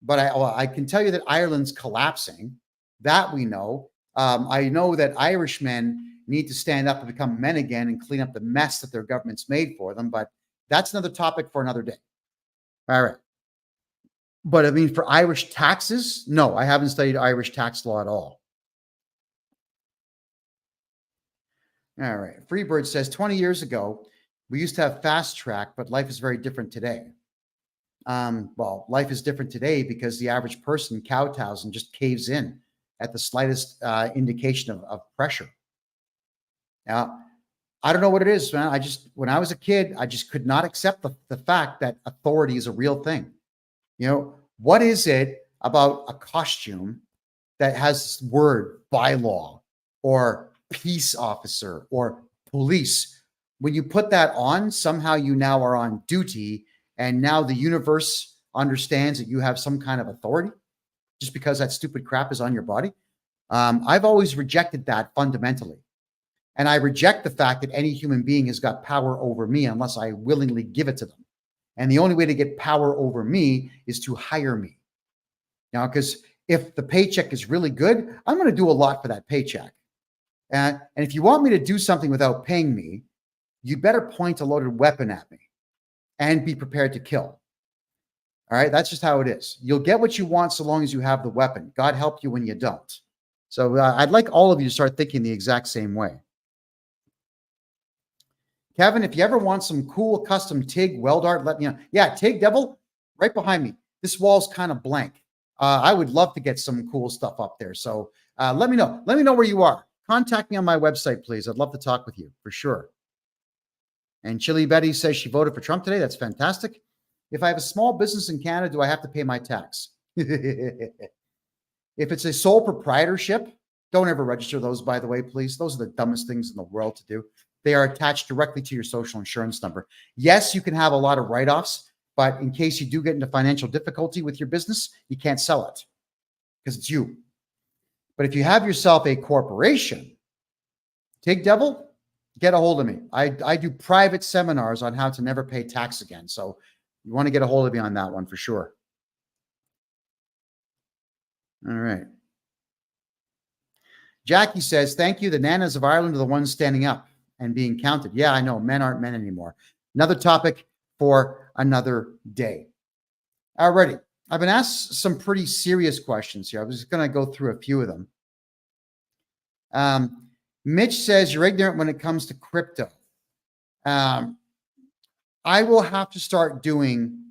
but I can tell you that Ireland's collapsing. That we know. I know that Irishmen need to stand up and become men again and clean up the mess that their government's made for them. But that's another topic for another day. All right. But I mean, for Irish taxes, no, I haven't studied Irish tax law at all. All right. Freebird says 20 years ago, we used to have fast track, but life is very different today. Well, life is different today because the average person kowtows and just caves in at the slightest indication of pressure. Now, I don't know what it is, man. When I was a kid, I just could not accept the fact that authority is a real thing. You know, what is it about a costume that has this word bylaw or peace officer or police? When you put that on, somehow you now are on duty, and now the universe understands that you have some kind of authority just because that stupid crap is on your body. I've always rejected that fundamentally. And I reject the fact that any human being has got power over me unless I willingly give it to them. And the only way to get power over me is to hire me. Now, because if the paycheck is really good, I'm going to do a lot for that paycheck. And if you want me to do something without paying me, you better point a loaded weapon at me and be prepared to kill. All right, that's just how it is. You'll get what you want so long as you have the weapon. God help you when you don't. So I'd like all of you to start thinking the exact same way. Kevin, if you ever want some cool custom TIG weld art, let me know. Yeah, TIG Devil, right behind me. This wall's kind of blank. I would love to get some cool stuff up there. So let me know. Let me know where you are. Contact me on my website, please. I'd love to talk with you for sure. And Chili Betty says she voted for Trump today. That's fantastic. If I have a small business in Canada, do I have to pay my tax? If it's a sole proprietorship, don't ever register those, by the way, please. Those are the dumbest things in the world to do. They are attached directly to your social insurance number. Yes, you can have a lot of write-offs, but in case you do get into financial difficulty with your business, you can't sell it because it's you. But if you have yourself a corporation, TIG Devil, get a hold of me. I do private seminars on how to never pay tax again. So you want to get a hold of me on that one for sure. All right. Jackie says, thank you. The nanas of Ireland are the ones standing up and being counted. Yeah, I know. Men aren't men anymore. Another topic for another day. Alrighty. I've been asked some pretty serious questions here. I was just going to go through a few of them. Mitch says, you're ignorant when it comes to crypto. I I will have to start doing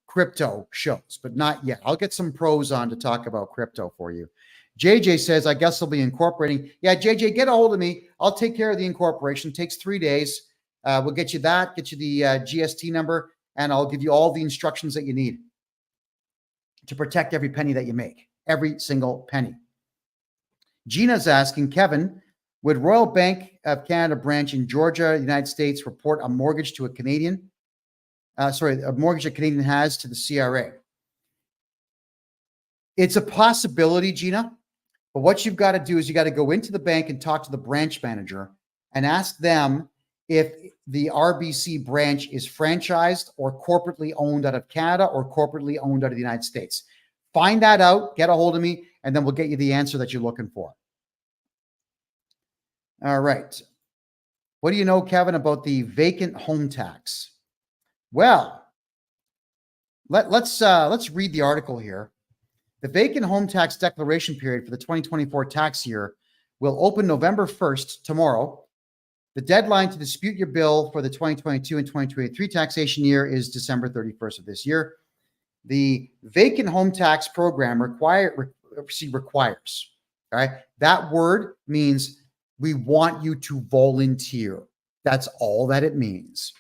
crypto shows, but not yet. I'll get some pros on to talk about crypto for you. JJ says, I guess I'll be incorporating. Yeah, JJ, get a hold of me. I'll take care of the incorporation. It takes 3 days. We'll get you that, get you the GST number, and I'll give you all the instructions that you need to protect every penny that you make, every single penny. Gina's asking, Kevin, would Royal Bank of Canada branch in Georgia, United States, report a mortgage to a Canadian? A mortgage a Canadian has to the CRA. It's a possibility, Gina, but what you've got to do is you got to go into the bank and talk to the branch manager and ask them if the RBC branch is franchised or corporately owned out of Canada or corporately owned out of the United States. Find that out, get a hold of me, and then we'll get you the answer that you're looking for. All right. What do you know, Kevin, about the vacant home tax? Well, let's read the article here. The vacant home tax declaration period for the 2024 tax year will open November 1st, tomorrow. The deadline to dispute your bill for the 2022 and 2023 taxation year is December 31st of this year. The vacant home tax program requires, all right? That word means we want you to volunteer. That's all that it means.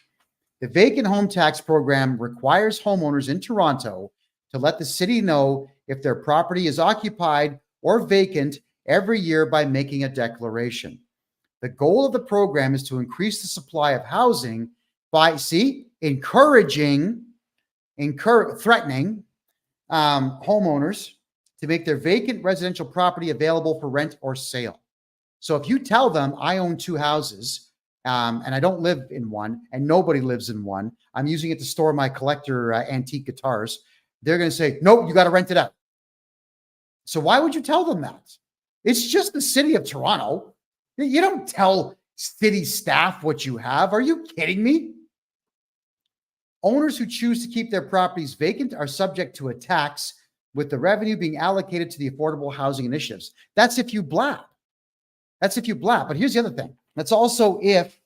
The vacant home tax program requires homeowners in Toronto to let the city know if their property is occupied or vacant every year by making a declaration. The goal of the program is to increase the supply of housing by, threatening homeowners to make their vacant residential property available for rent or sale. So if you tell them, I own 2 houses, and I don't live in one, and nobody lives in one, I'm using it to store my collector antique guitars, they're going to say, nope, you got to rent it out. So why would you tell them that? It's just the city of Toronto. You don't tell city staff what you have. Are you kidding me? Owners who choose to keep their properties vacant are subject to a tax, with the revenue being allocated to the affordable housing initiatives. That's if you blab. But here's the other thing. That's also if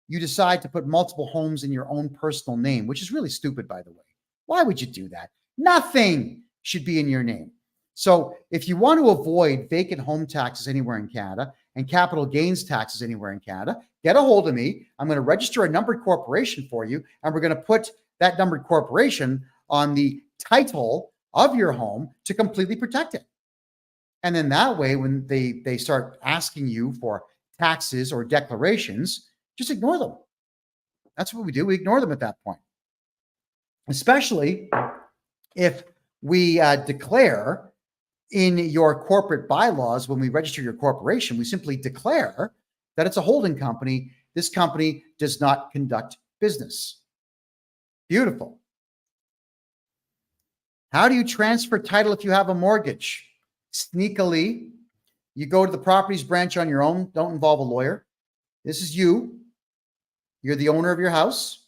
you decide to put multiple homes in your own personal name, which is really stupid, by the way. Why would you do that? Nothing should be in your name. So if you want to avoid vacant home taxes anywhere in Canada and capital gains taxes anywhere in Canada, get a hold of me. I'm going to register a numbered corporation for you, and we're going to put that numbered corporation on the title of your home to completely protect it. And then that way, when they start asking you for taxes or declarations, just ignore them. That's what we do. We ignore them at that point. Especially if we declare in your corporate bylaws, when we register your corporation, we simply declare that it's a holding company. This company does not conduct business. Beautiful. How do you transfer title if you have a mortgage? Sneakily, you go to the properties branch on your own. Don't involve a lawyer. This is you. You're the owner of your house.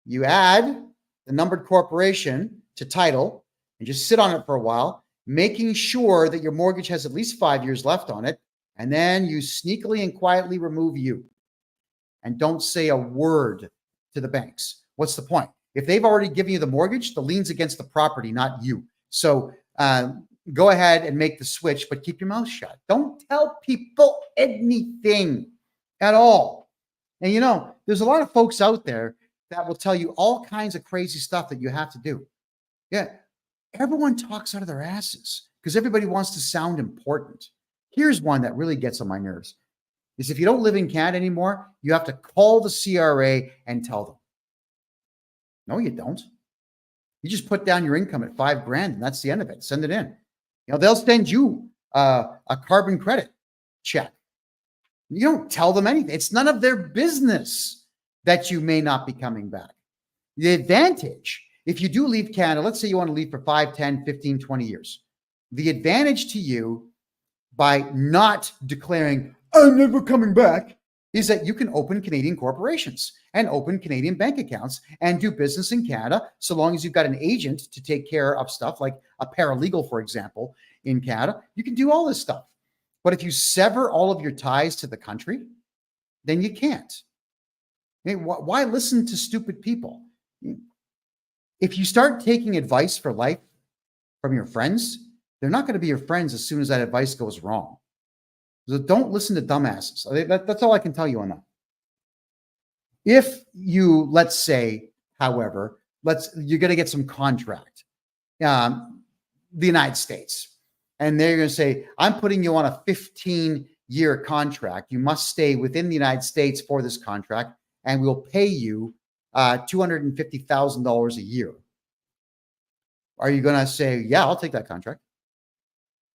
You add the numbered corporation to title and just sit on it for a while, making sure that your mortgage has at least 5 years left on it. And then you sneakily and quietly remove you and don't say a word to the banks. What's the point? If they've already given you the mortgage, the lien's against the property, not you. So go ahead and make the switch, but keep your mouth shut. Don't tell people anything at all. And you know, there's a lot of folks out there that will tell you all kinds of crazy stuff that you have to do. Yeah, everyone talks out of their asses because everybody wants to sound important. Here's one that really gets on my nerves, is if you don't live in Canada anymore, you have to call the CRA and tell them. No, you don't. You just put down your income at $5,000 and that's the end of it. Send it in. You know, they'll send you a carbon credit check. You don't tell them anything. It's none of their business that you may not be coming back. The advantage, if you do leave Canada, let's say you want to leave for 5, 10, 15, 20 years. The advantage to you by not declaring, I'm never coming back, is that you can open Canadian corporations and open Canadian bank accounts and do business in Canada, so long as you've got an agent to take care of stuff like a paralegal, for example, in Canada. You can do all this stuff. But if you sever all of your ties to the country, then you can't. I mean, why listen to stupid people? If you start taking advice for life from your friends, they're not going to be your friends as soon as that advice goes wrong. So don't listen to dumbasses. That's all I can tell you on that. If you, let's say, however, you're going to get some contract, the United States, and they're going to say, I'm putting you on a 15-year contract. You must stay within the United States for this contract, and we'll pay you $250,000 a year. Are you going to say, yeah, I'll take that contract?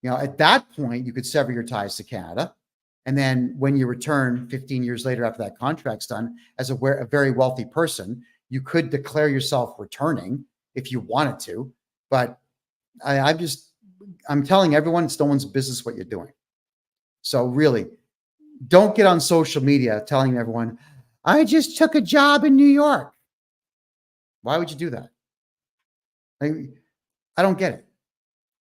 At that point, you could sever your ties to Canada. And then when you return 15 years later after that contract's done, as a very wealthy person, you could declare yourself returning if you wanted to. But I'm telling everyone, it's no one's business what you're doing. So really, don't get on social media telling everyone, I just took a job in New York. Why would you do that? I don't get it.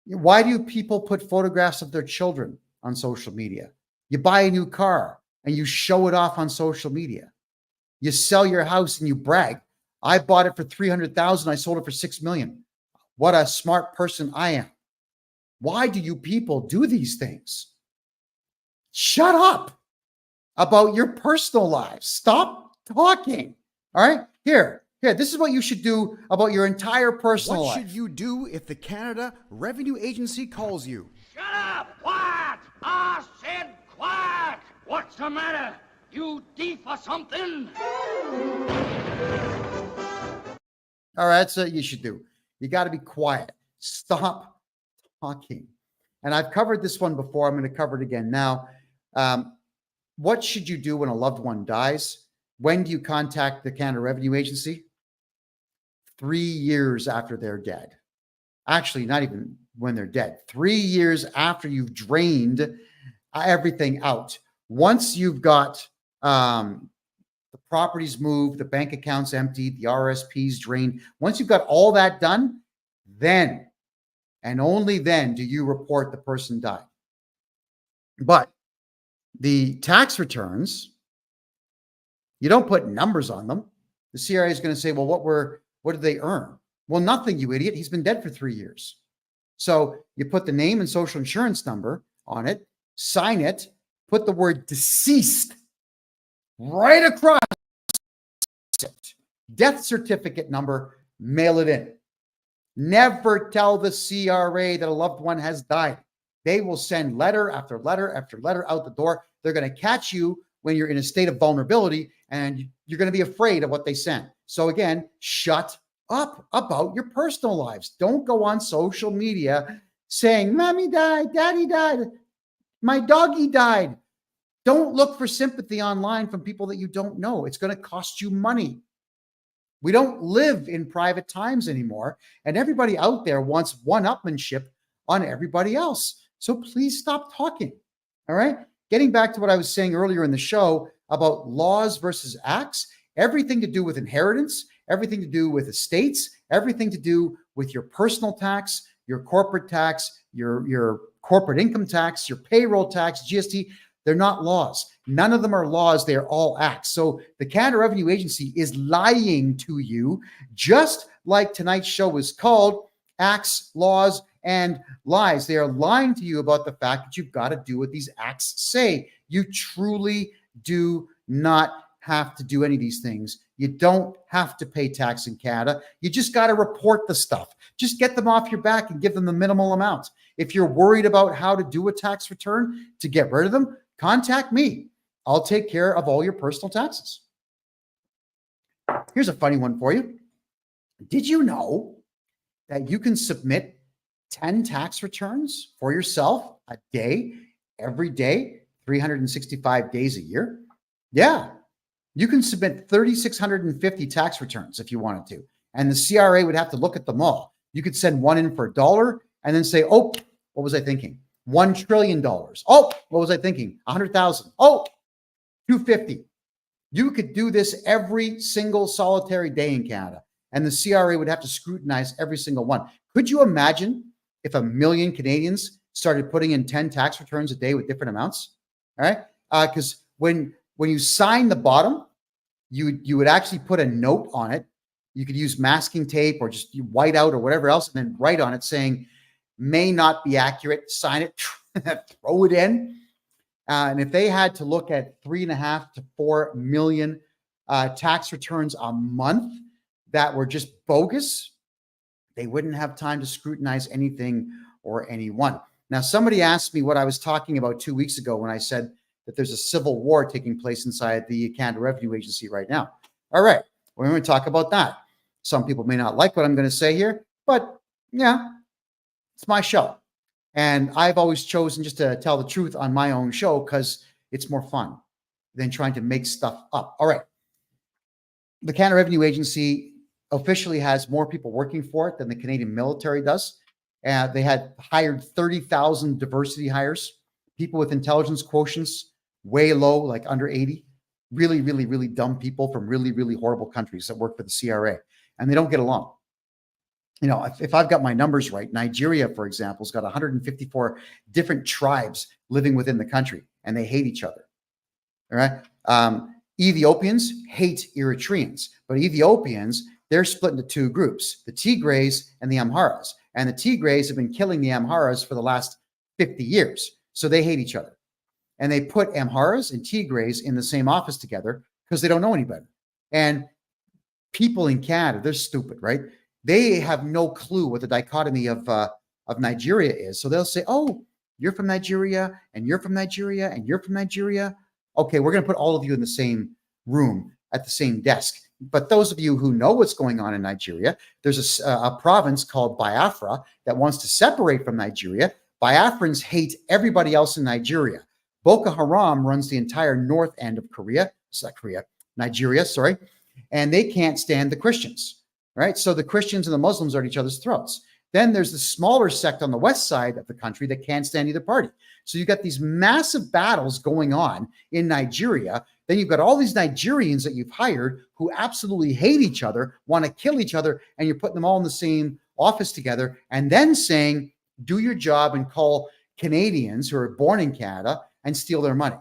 Why do people put photographs of their children on social media? You buy a new car and you show it off on social media. You sell your house and you brag. I bought it for $300,000. I sold it for $6 million. What a smart person I am. Why do you people do these things? Shut up about your personal lives. Stop talking. All right? Here, this is what you should do about your entire personal life. What should you do if the Canada Revenue Agency calls you? Shut up! Quiet! I said quiet! What's the matter? You thief or something? All right, that's what you should do. You got to be quiet. Stop talking. And I've covered this one before. I'm going to cover it again now. What should you do when a loved one dies? When do you contact the Canada Revenue Agency? 3 years after they're dead. Actually, not even when they're dead. 3 years after you've drained everything out. Once you've got the properties moved, the bank accounts emptied, the RSPs drained. Once you've got all that done, then and only then do you report the person died. But the tax returns, you don't put numbers on them. The CRA is going to say, well, what did they earn? Well, nothing, you idiot. He's been dead for 3 years. So you put the name and social insurance number on it, sign it, put the word deceased right across it. Death certificate number, mail it in. Never tell the CRA that a loved one has died. They will send letter after letter after letter out the door. They're going to catch you when you're in a state of vulnerability, and you're going to be afraid of what they send. So again, shut up about your personal lives. Don't go on social media saying, Mommy died, Daddy died, my doggy died. Don't look for sympathy online from people that you don't know. It's going to cost you money. We don't live in private times anymore, and everybody out there wants one-upmanship on everybody else. So please stop talking. All right? Getting back to what I was saying earlier in the show about laws versus acts, everything to do with inheritance, everything to do with estates, everything to do with your personal tax, your corporate tax, your corporate income tax, your payroll tax, GST, they're not laws. None of them are laws. They are all acts. So the Canada Revenue Agency is lying to you, just like tonight's show was called Acts, Laws, and Lies. They are lying to you about the fact that you've got to do what these acts say. You truly do not have to do any of these things. You don't have to pay tax in Canada. You just got to report the stuff. Just get them off your back and give them the minimal amount. If you're worried about how to do a tax return to get rid of them, contact me. I'll take care of all your personal taxes. Here's a funny one for you. Did you know that you can submit 10 tax returns for yourself a day, every day, 365 days a year? Yeah. You can submit 3,650 tax returns if you wanted to. And the CRA would have to look at them all. You could send one in for $1 and then say, oh, what was I thinking? $1 trillion. Oh, what was I thinking? 100,000. Oh, 250. You could do this every single solitary day in Canada, and the CRA would have to scrutinize every single one. Could you imagine if 1 million Canadians started putting in 10 tax returns a day with different amounts? All right. Because when you sign the bottom, you would actually put a note on it. You could use masking tape or just white out or whatever else, and then write on it saying, may not be accurate, sign it, throw it in. And if they had to look at 3.5 to 4 million tax returns a month that were just bogus, they wouldn't have time to scrutinize anything or anyone. Now, somebody asked me what I was talking about 2 weeks ago when I said that there's a civil war taking place inside the Canada Revenue Agency right now. All right, we're going to talk about that. Some people may not like what I'm going to say here, but yeah, it's my show. And I've always chosen just to tell the truth on my own show because it's more fun than trying to make stuff up. All right. The Canada Revenue Agency officially has more people working for it than the Canadian military does. They had hired 30,000 diversity hires, people with intelligence quotients way low, like under 80, really, really, really dumb people from really, really horrible countries that work for the CRA, and they don't get along. You know, if I've got my numbers right, Nigeria, for example, has got 154 different tribes living within the country, and they hate each other. All right. Ethiopians hate Eritreans, but Ethiopians, they're split into two groups, the Tigrays and the Amharas. And the Tigrays have been killing the Amharas for the last 50 years. So they hate each other. And they put Amharas and Tigrays in the same office together because they don't know any better. And people in Canada, they're stupid, right? They have no clue what the dichotomy of Nigeria is. So they'll say, oh, you're from Nigeria, and you're from Nigeria, and you're from Nigeria. Okay, we're going to put all of you in the same room at the same desk. But those of you who know what's going on in Nigeria, there's a province called Biafra that wants to separate from Nigeria. Biafrans hate everybody else in Nigeria. Boko Haram runs the entire north end of Nigeria, sorry, and they can't stand the Christians, right? So the Christians and the Muslims are at each other's throats. Then there's the smaller sect on the west side of the country that can't stand either party. So you've got these massive battles going on in Nigeria. Then you've got all these Nigerians that you've hired who absolutely hate each other, want to kill each other, and you're putting them all in the same office together and then saying, do your job and call Canadians who are born in Canada and steal their money.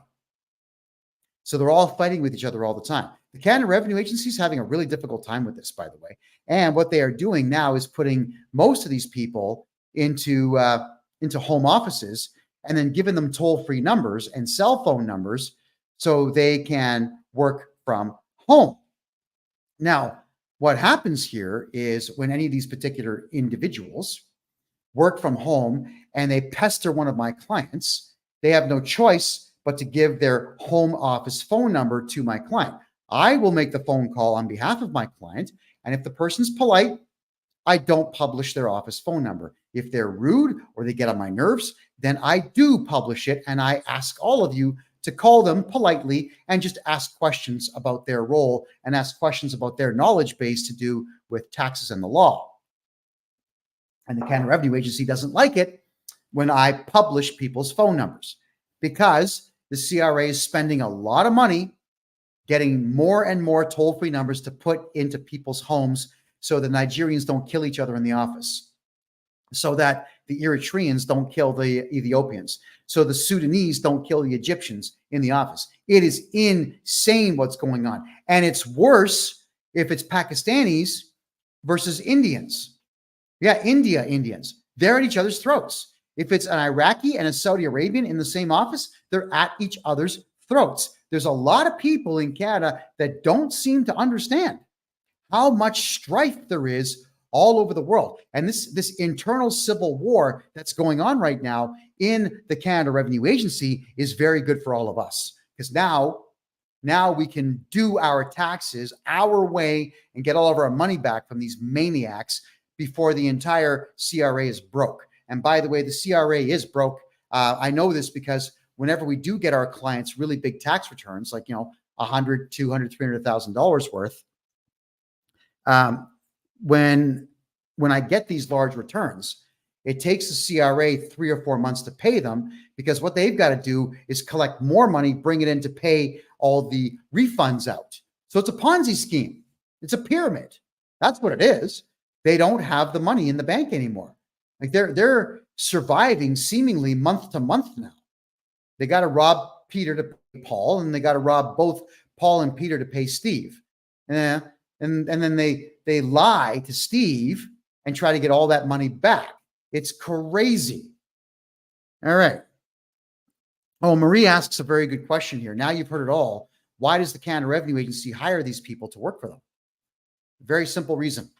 So they're all fighting with each other all the time. The Canada Revenue Agency is having a really difficult time with this, by the way. And what they are doing now is putting most of these people into home offices and then giving them toll-free numbers and cell phone numbers so they can work from home. Now, what happens here is when any of these particular individuals work from home and they pester one of my clients, they have no choice but to give their home office phone number to my client. I will make the phone call on behalf of my client, and if the person's polite, I don't publish their office phone number. If they're rude or they get on my nerves, then I do publish it, and I ask all of you to call them politely and just ask questions about their role and ask questions about their knowledge base to do with taxes and the law. And the Canada Revenue Agency doesn't like it when I publish people's phone numbers because the CRA is spending a lot of money getting more and more toll-free numbers to put into people's homes so the Nigerians don't kill each other in the office, so that the Eritreans don't kill the Ethiopians, so the Sudanese don't kill the Egyptians in the office. It is insane what's going on. And it's worse if it's Pakistanis versus Indians. Yeah, Indians. They're at each other's throats. If it's an Iraqi and a Saudi Arabian in the same office, they're at each other's throats. There's a lot of people in Canada that don't seem to understand how much strife there is all over the world. And this internal civil war that's going on right now in the Canada Revenue Agency is very good for all of us, because now we can do our taxes our way and get all of our money back from these maniacs before the entire CRA is broke. And by the way, the CRA is broke. I know this because whenever we do get our clients really big tax returns, like, $100,000, $200,000, $300,000 worth, when I get these large returns, it takes the CRA 3 or 4 months to pay them, because what they've got to do is collect more money, bring it in to pay all the refunds out. So it's a Ponzi scheme. It's a pyramid. That's what it is. They don't have the money in the bank anymore. Like they're surviving seemingly month to month now. They got to rob Peter to pay Paul, and they got to rob both Paul and Peter to pay Steve. And then they lie to Steve and try to get all that money back. It's crazy. All right. Oh, Marie asks a very good question here. Now you've heard it all. Why does the Canada Revenue Agency hire these people to work for them? Very simple reason.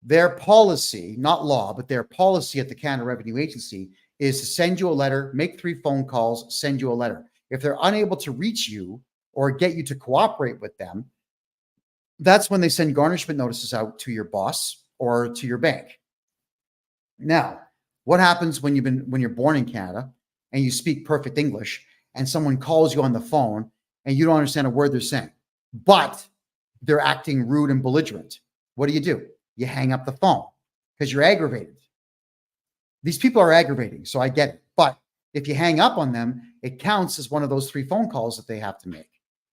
Their policy, not law, but their policy at the Canada Revenue Agency is to send you a letter, make 3 phone calls, send you a letter. If they're unable to reach you or get you to cooperate with them, that's when they send garnishment notices out to your boss or to your bank. Now, what happens when you're born in Canada and you speak perfect English and someone calls you on the phone and you don't understand a word they're saying, but they're acting rude and belligerent? What do? You hang up the phone because you're aggravated. These people are aggravating, so I get it. But if you hang up on them, it counts as one of those 3 phone calls that they have to make.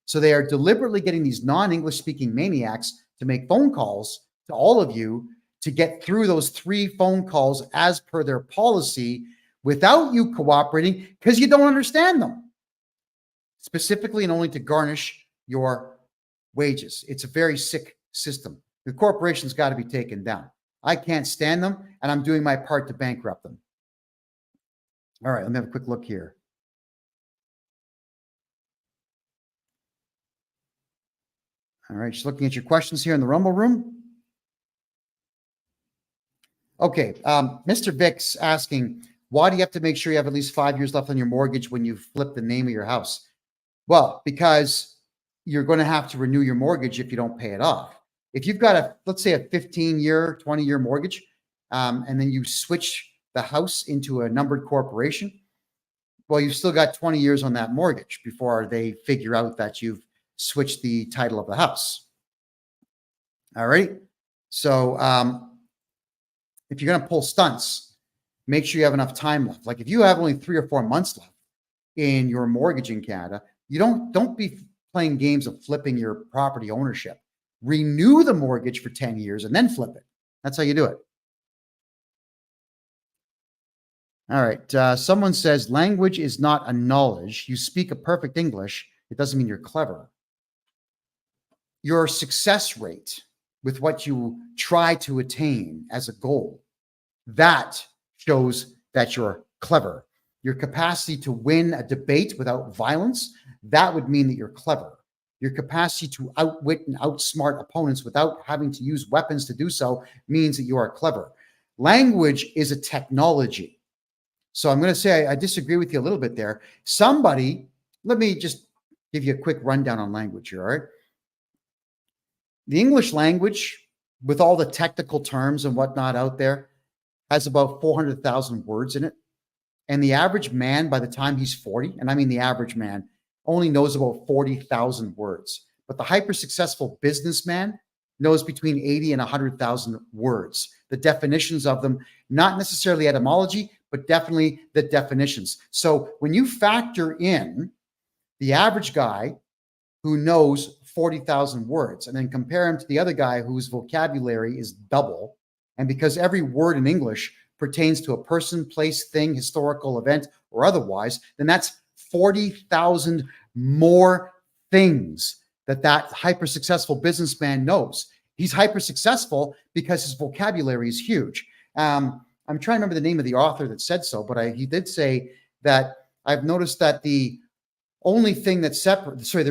So they are deliberately getting these non-English speaking maniacs to make phone calls to all of you to get through those 3 phone calls as per their policy without you cooperating because you don't understand them. Specifically and only to garnish your wages. It's a very sick system. The corporation's got to be taken down. I can't stand them, and I'm doing my part to bankrupt them. All right, let me have a quick look here. All right, just looking at your questions here in the Rumble Room. Okay, Mr. Vic's asking, why do you have to make sure you have at least 5 years left on your mortgage when you flip the name of your house? Well, because you're going to have to renew your mortgage if you don't pay it off. If you've got let's say a 15-year, 20-year mortgage, and then you switch the house into a numbered corporation, well, you've still got 20 years on that mortgage before they figure out that you've switched the title of the house. All right. So if you're going to pull stunts, make sure you have enough time left. Like if you have only 3 or 4 months left in your mortgage in Canada, you don't be playing games of flipping your property ownership. Renew the mortgage for 10 years and then flip it. That's how you do it. All right. Someone says language is not a knowledge. You speak a perfect English. It doesn't mean you're clever. Your success rate with what you try to attain as a goal, that shows that you're clever. Your capacity to win a debate without violence, that would mean that you're clever. Your capacity to outwit and outsmart opponents without having to use weapons to do so means that you are clever. Language is a technology. So I'm going to say I disagree with you a little bit there. Let me just give you a quick rundown on language here, all right? The English language, with all the technical terms and whatnot out there, has about 400,000 words in it. And the average man, by the time he's 40, and I mean the average man, only knows about 40,000 words. But the hyper-successful businessman knows between 80 and 100,000 words. The definitions of them, not necessarily etymology, but definitely the definitions. So when you factor in the average guy who knows 40,000 words and then compare him to the other guy whose vocabulary is double, and because every word in English pertains to a person, place, thing, historical event, or otherwise, then that's 40,000 more things that hyper-successful businessman knows. He's hyper-successful because his vocabulary is huge. I'm trying to remember the name of the author that said so, but he did say that I've noticed that there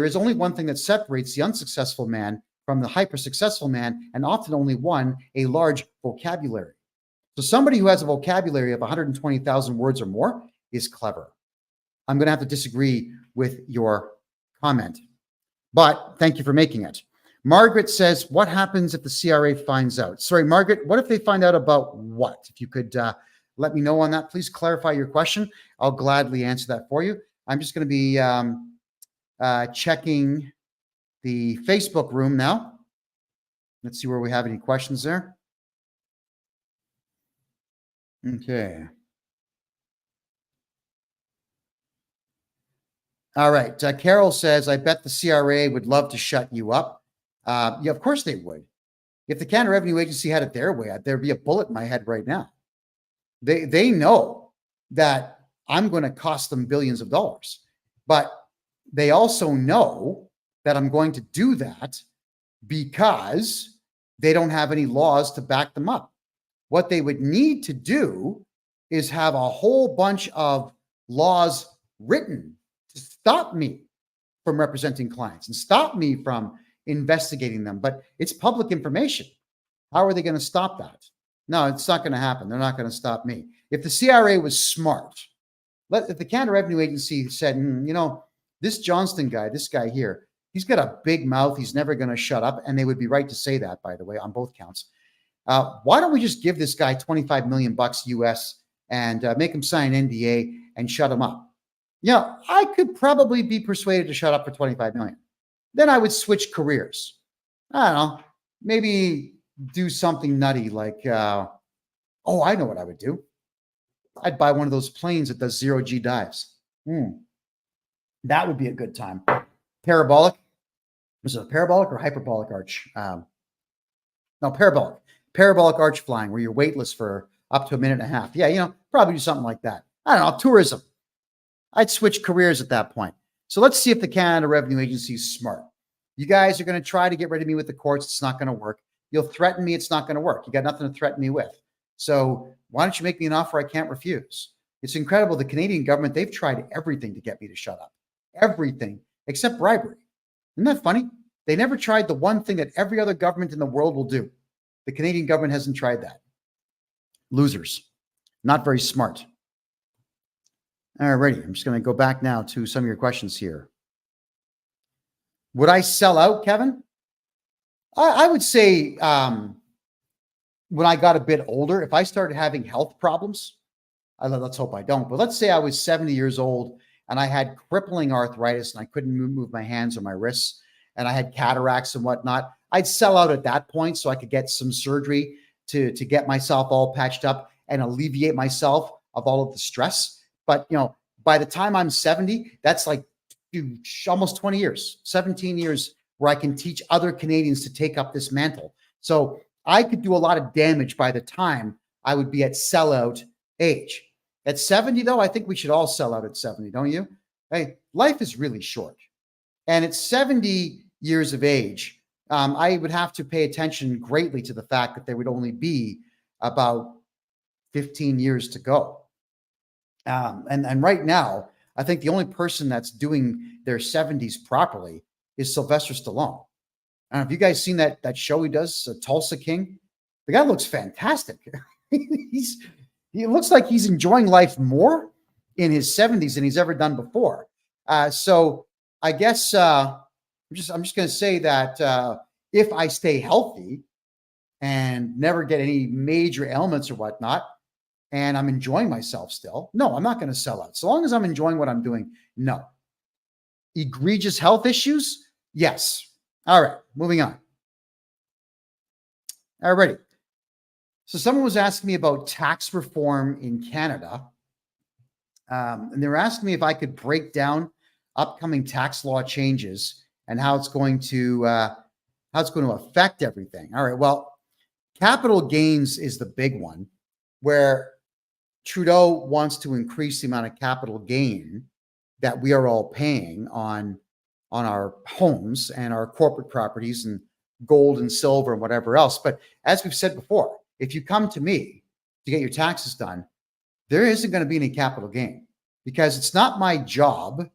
is only one thing that separates the unsuccessful man from the hyper-successful man, and often only one, a large vocabulary. So somebody who has a vocabulary of 120,000 words or more is clever. I'm going to have to disagree with your comment, but thank you for making it. Margaret says, what happens if the CRA finds out? Sorry, Margaret, what if they find out about what? If you could let me know on that, please clarify your question. I'll gladly answer that for you. I'm just going to be checking the Facebook room now. Let's see where we have any questions there. Okay. All right. Carol says, I bet the CRA would love to shut you up. Yeah, of course they would. If the Canada Revenue Agency had it their way, there'd be a bullet in my head right now. They know that I'm going to cost them billions of dollars, but they also know that I'm going to do that because they don't have any laws to back them up. What they would need to do is have a whole bunch of laws written to stop me from representing clients and stop me from investigating them. But it's public information. How are they going to stop that? No, it's not going to happen. They're not going to stop me. If the CRA was smart, if the Canada Revenue Agency said, this Johnston guy, this guy here, he's got a big mouth. He's never going to shut up. And they would be right to say that, by the way, on both counts. Why don't we just give this guy $25 million US and make him sign an NDA and shut him up? I could probably be persuaded to shut up for $25 million. Then I would switch careers. I don't know, maybe do something nutty like, I know what I would do. I'd buy one of those planes that does zero-G dives. That would be a good time. Parabolic. Was it a parabolic or hyperbolic arch? No, parabolic. Parabolic arch flying where you're weightless for up to a minute and a half. Yeah, probably do something like that. I don't know, tourism. I'd switch careers at that point. So let's see if the Canada Revenue Agency is smart. You guys are going to try to get rid of me with the courts. It's not going to work. You'll threaten me. It's not going to work. You got nothing to threaten me with. So why don't you make me an offer I can't refuse? It's incredible. The Canadian government, they've tried everything to get me to shut up. Everything except bribery. Isn't that funny? They never tried the one thing that every other government in the world will do. The Canadian government hasn't tried that. Losers. Not very smart. All righty. I'm just going to go back now to some of your questions here. Would I sell out, Kevin? I would say when I got a bit older, if I started having health problems, let's hope I don't, but let's say I was 70 years old and I had crippling arthritis and I couldn't move my hands or my wrists and I had cataracts and whatnot, I'd sell out at that point so I could get some surgery to get myself all patched up and alleviate myself of all of the stress. But, by the time I'm 70, that's like almost 20 years, 17 years where I can teach other Canadians to take up this mantle. So I could do a lot of damage by the time I would be at sellout age. At 70, though, I think we should all sell out at 70, don't you? Hey, life is really short. And at 70 years of age, I would have to pay attention greatly to the fact that there would only be about 15 years to go. And right now, I think the only person that's doing their 70s properly is Sylvester Stallone. I don't know if you guys seen that show he does, Tulsa King. The guy looks fantastic. He looks like he's enjoying life more in his 70s than he's ever done before. So I guess I'm just going to say that if I stay healthy and never get any major ailments or whatnot, and I'm enjoying myself still, no, I'm not going to sell out. So long as I'm enjoying what I'm doing, no. Egregious health issues? Yes. All right, moving on. All righty. So someone was asking me about tax reform in Canada. And they were asking me if I could break down upcoming tax law changes and how it's going to affect everything. All right. Well, capital gains is the big one, where Trudeau wants to increase the amount of capital gain that we are all paying on our homes and our corporate properties and gold and silver and whatever else. But as we've said before, if you come to me to get your taxes done, there isn't going to be any capital gain, because it's not my job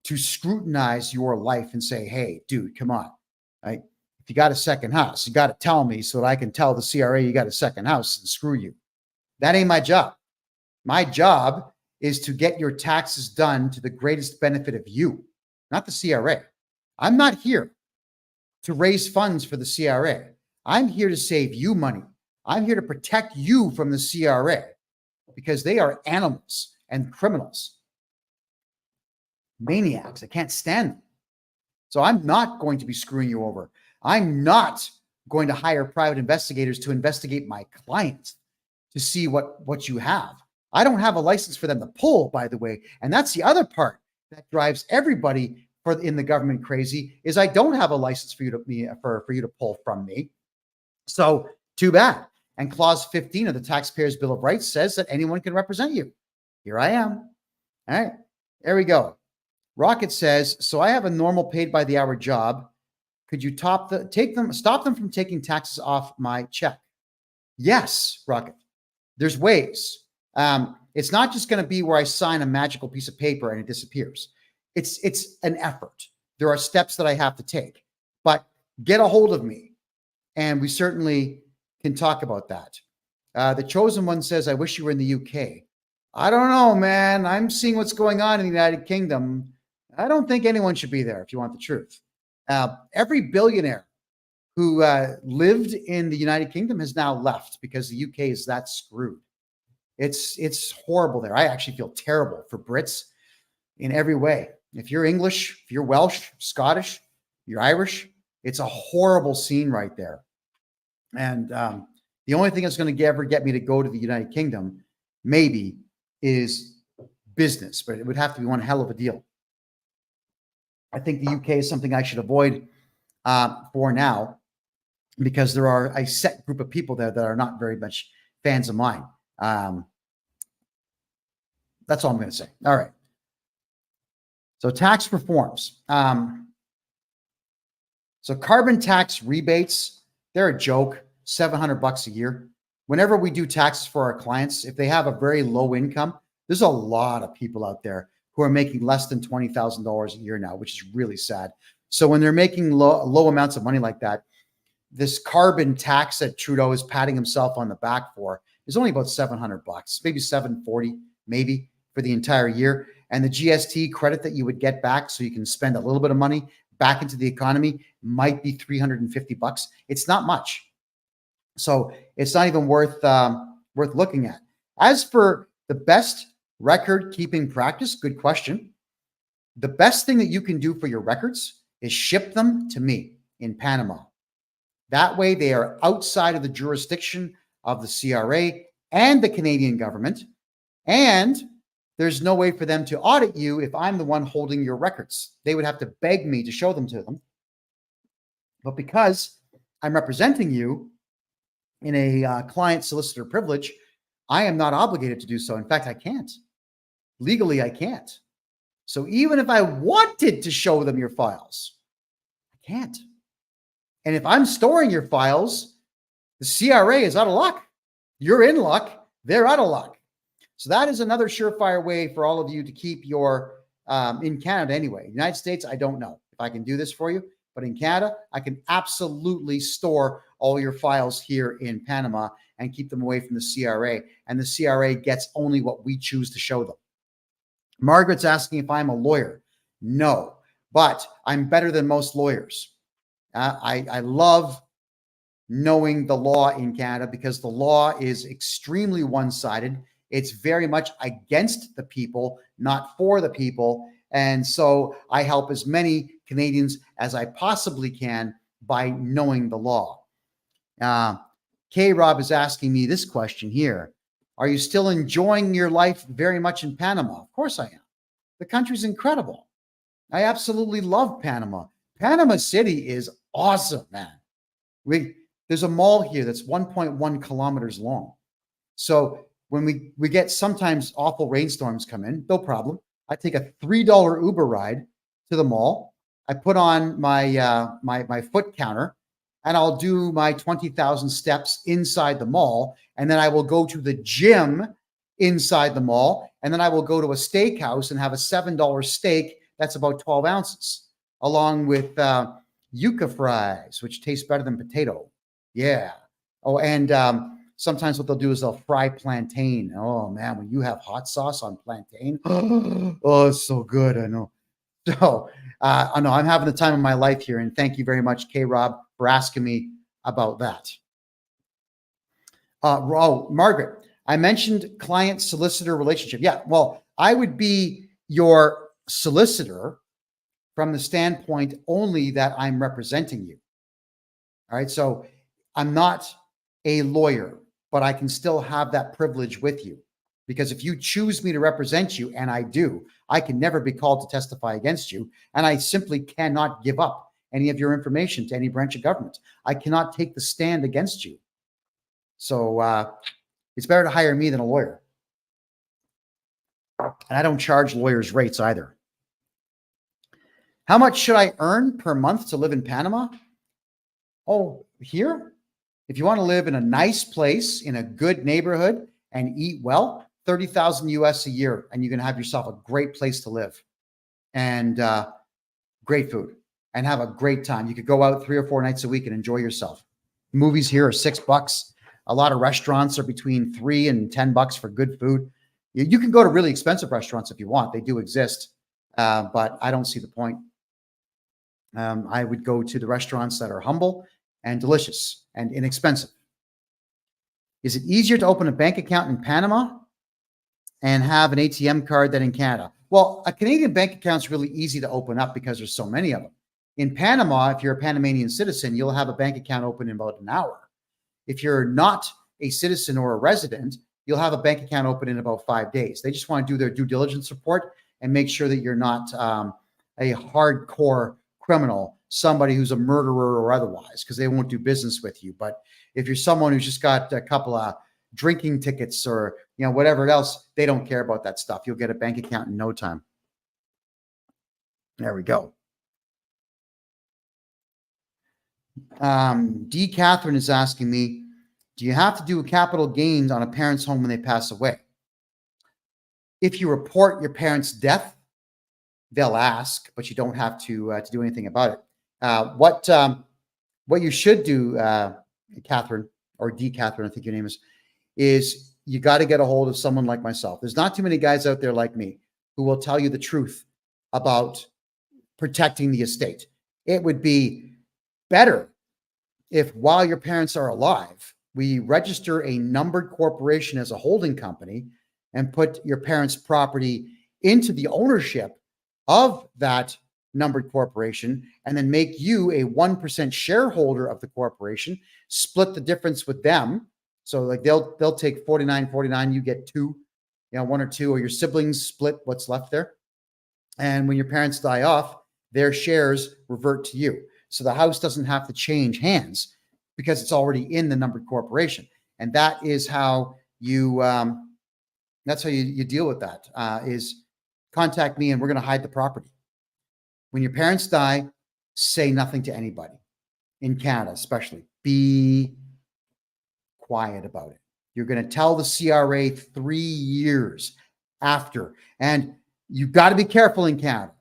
to scrutinize your life and say, hey, dude, come on. Right? If you got a second house, you got to tell me so that I can tell the CRA you got a second house and screw you. That ain't my job. My job is to get your taxes done to the greatest benefit of you, not the CRA. I'm not here to raise funds for the CRA. I'm here to save you money. I'm here to protect you from the CRA, because they are animals and criminals, maniacs. I can't stand them. So I'm not going to be screwing you over. I'm not going to hire private investigators to investigate my clients to see what you have. I don't have a license for them to pull, by the way. And that's the other part that drives everybody in the government crazy, is I don't have a license for you to pull from me. So too bad. And clause 15 of the Taxpayers' Bill of Rights says that anyone can represent you. Here I am. All right, there we go. Rocket says, so I have a normal paid by the hour job. Could you stop them from taking taxes off my check? Yes, Rocket. There's ways. It's not just going to be where I sign a magical piece of paper and it disappears. It's an effort. There are steps that I have to take, but get a hold of me and we certainly can talk about that. The Chosen One says, I wish you were in the UK. I don't know, man. I'm seeing what's going on in the United Kingdom. I don't think anyone should be there if you want the truth. Every billionaire who lived in the United Kingdom has now left because the UK is that screwed. It's horrible there. I actually feel terrible for Brits in every way. If you're English, if you're Welsh, Scottish, you're Irish, it's a horrible scene right there. And the only thing that's going to ever get me to go to the United Kingdom, maybe, is business, but it would have to be one hell of a deal. I think the UK is something I should avoid for now because there are a set group of people there that are not very much fans of mine. That's all I'm going to say. All right. So tax reforms. So carbon tax rebates, they're a joke, $700 a year. Whenever we do taxes for our clients, if they have a very low income, there's a lot of people out there who are making less than $20,000 a year now, which is really sad. So when they're making low amounts of money like that, this carbon tax that Trudeau is patting himself on the back for is only about $700, maybe $740, maybe for the entire year. And the GST credit that you would get back so you can spend a little bit of money back into the economy might be $350. It's not much. So it's not even worth looking at. As for the best record keeping practice, good question. The best thing that you can do for your records is ship them to me in Panama. That way they are outside of the jurisdiction of the CRA and the Canadian government. And there's no way for them to audit you if I'm the one holding your records. They would have to beg me to show them to them. But because I'm representing you in a client solicitor privilege, I am not obligated to do so. In fact, I can't. Legally, I can't. So even if I wanted to show them your files, I can't. And if I'm storing your files, the CRA is out of luck. You're in luck. They're out of luck. So that is another surefire way for all of you to keep your, in Canada anyway. United States, I don't know if I can do this for you. But in Canada, I can absolutely store all your files here in Panama and keep them away from the CRA. And the CRA gets only what we choose to show them. Margaret's asking if I'm a lawyer. No, but I'm better than most lawyers. I love knowing the law in Canada because the law is extremely one-sided. It's very much against the people, not for the people. And so I help as many Canadians as I possibly can by knowing the law. K-Rob is asking me this question here. Are you still enjoying your life very much in Panama? Of course I am. The country's incredible. I absolutely love Panama. Panama City is awesome, man. There's a mall here that's 1.1 kilometers long. So when we get sometimes awful rainstorms come in, no problem. I take a $3 Uber ride to the mall. I put on my my foot counter and I'll do my 20,000 steps inside the mall. And then I will go to the gym inside the mall. And then I will go to a steakhouse and have a $7 steak. That's about 12 ounces, along with yuca fries, which taste better than potato. Yeah. Oh, and sometimes what they'll do is they'll fry plantain. Oh, man, when you have hot sauce on plantain, oh, it's so good. I know. So I know I'm having the time of my life here. And thank you very much, K-Rob, for asking me about that. Margaret, I mentioned client-solicitor relationship. Yeah, well, I would be your solicitor from the standpoint only that I'm representing you. All right, so I'm not a lawyer, but I can still have that privilege with you. Because if you choose me to represent you, and I do, I can never be called to testify against you. And I simply cannot give up any of your information to any branch of government. I cannot take the stand against you. So it's better to hire me than a lawyer. And I don't charge lawyers rates either. How much should I earn per month to live in Panama? Oh, here? If you want to live in a nice place, in a good neighborhood, and eat well, 30,000 US a year, and you can have yourself a great place to live and great food and have a great time. You could go out 3 or 4 nights a week and enjoy yourself. Movies here are $6. A lot of restaurants are between $3 and $10 for good food. You can go to really expensive restaurants if you want. They do exist, but I don't see the point. I would go to the restaurants that are humble and delicious and inexpensive. Is it easier to open a bank account in Panama and have an ATM card than in Canada? Well, a Canadian bank account is really easy to open up because there's so many of them. In Panama, if you're a Panamanian citizen, you'll have a bank account open in about an hour. If you're not a citizen or a resident, you'll have a bank account open in about 5 days. They just want to do their due diligence report and make sure that you're not a hardcore criminal, somebody who's a murderer or otherwise, because they won't do business with you. But if you're someone who's just got a couple of drinking tickets or whatever else, they don't care about that stuff. You'll get a bank account in no time. There we go. D. Catherine is asking me, do you have to do a capital gains on a parent's home when they pass away? If you report your parent's death, they'll ask, but you don't have to do anything about it. What you should do, Catherine, or D. Catherine, I think your name is you got to get a hold of someone like myself. There's not too many guys out there like me who will tell you the truth about protecting the estate. It would be better if while your parents are alive, we register a numbered corporation as a holding company and put your parents' property into the ownership of that numbered corporation, and then make you a 1% shareholder of the corporation, split the difference with them. So like they'll take 49, you get 2, 1 or 2, or your siblings split what's left there. And when your parents die off, their shares revert to you. So the house doesn't have to change hands because it's already in the numbered corporation. And that is how you deal with that, is contact me and we're going to hide the property. When your parents die, say nothing to anybody. In Canada, especially, be quiet about it. You're going to tell the CRA 3 years after. And you've got to be careful in Canada.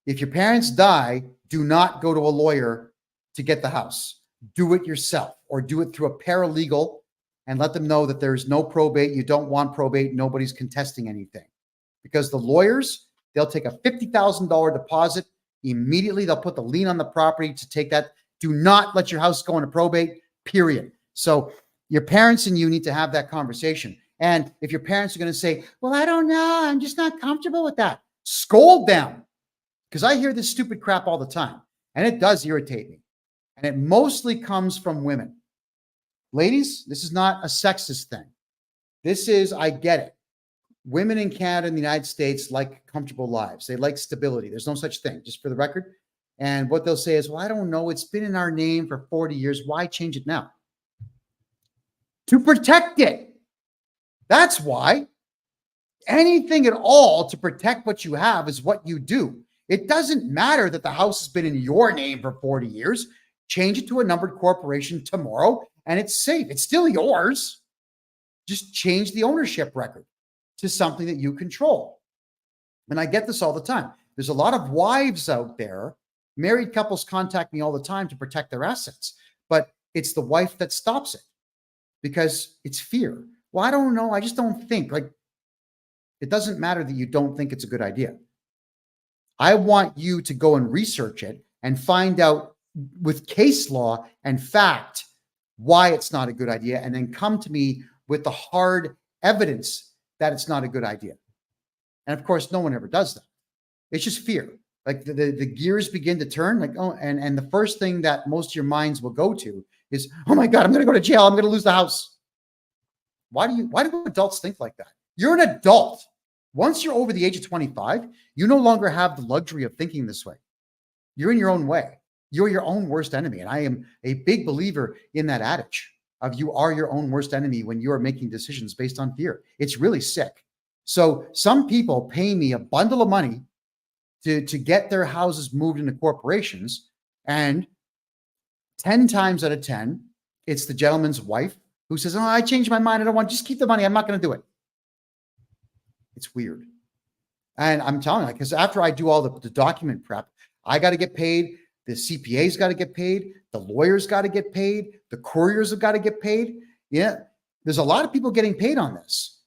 If your parents die, do not go to a lawyer to get the house. Do it yourself, or do it through a paralegal and let them know that there's no probate. You don't want probate. Nobody's contesting anything. Because the lawyers, they'll take a $50,000 deposit. Immediately, they'll put the lien on the property to take that. Do not let your house go into probate, period. So your parents and you need to have that conversation. And if your parents are going to say, well, I don't know, I'm just not comfortable with that, scold them. Because I hear this stupid crap all the time, and it does irritate me. And it mostly comes from women. Ladies, this is not a sexist thing. This is, I get it. Women in Canada and the United States like comfortable lives. They like stability. There's no such thing, just for the record. And what they'll say is, well, I don't know. It's been in our name for 40 years. Why change it now? To protect it. That's why. Anything at all to protect what you have is what you do. It doesn't matter that the house has been in your name for 40 years. Change it to a numbered corporation tomorrow, and it's safe. It's still yours. Just change the ownership record to something that you control. And I get this all the time. There's a lot of wives out there, married couples contact me all the time to protect their assets, but it's the wife that stops it because it's fear. Well, I don't know. I just don't think. Like, it doesn't matter that you don't think it's a good idea. I want you to go and research it and find out with case law and fact why it's not a good idea, and then come to me with the hard evidence that it's not a good idea. And of course, no one ever does that. It's just fear. Like the gears begin to turn, like, oh, and the first thing that most of your minds will go to is, oh my God, I'm going to go to jail. I'm going to lose the house. Why do adults think like that? You're an adult. Once you're over the age of 25, you no longer have the luxury of thinking this way. You're in your own way. You're your own worst enemy. And I am a big believer in that adage of you are your own worst enemy when you are making decisions based on fear. It's really sick. So some people pay me a bundle of money to get their houses moved into corporations. And 10 times out of 10, it's the gentleman's wife who says, oh, I changed my mind. I don't want, just keep the money. I'm not going to do it. It's weird. And I'm telling you, because after I do all the document prep, I got to get paid. The CPA's got to get paid. The lawyers got to get paid. The couriers have got to get paid. Yeah. There's a lot of people getting paid on this.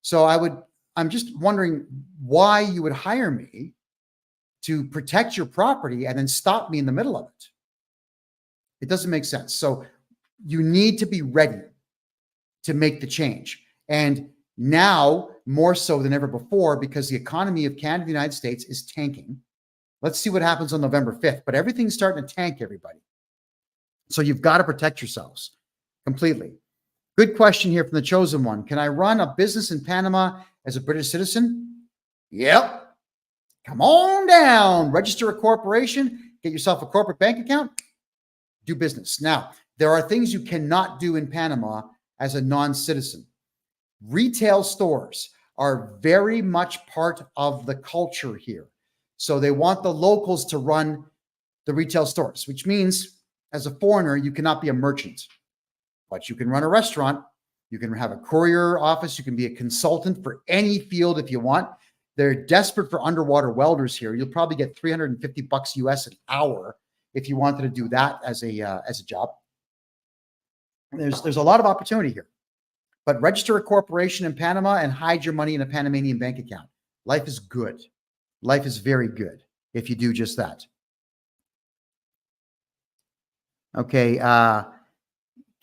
So I'm just wondering why you would hire me to protect your property and then stop me in the middle of it. It doesn't make sense. So you need to be ready to make the change. And now more so than ever before, because the economy of Canada, the United States is tanking. Let's see what happens on November 5th, but everything's starting to tank, everybody. So you've got to protect yourselves completely. Good question here from the chosen one. Can I run a business in Panama as a British citizen? Yep. Come on down, register a corporation, get yourself a corporate bank account, do business. Now, there are things you cannot do in Panama as a non-citizen. Retail stores are very much part of the culture here. So they want the locals to run the retail stores, which means as a foreigner, you cannot be a merchant, but you can run a restaurant. You can have a courier office. You can be a consultant for any field if you want. They're desperate for underwater welders here. You'll probably get $350 US an hour if you wanted to do that as a job. There's a lot of opportunity here. But register a corporation in Panama and hide your money in a Panamanian bank account. Life is good. Life is very good if you do just that. Okay.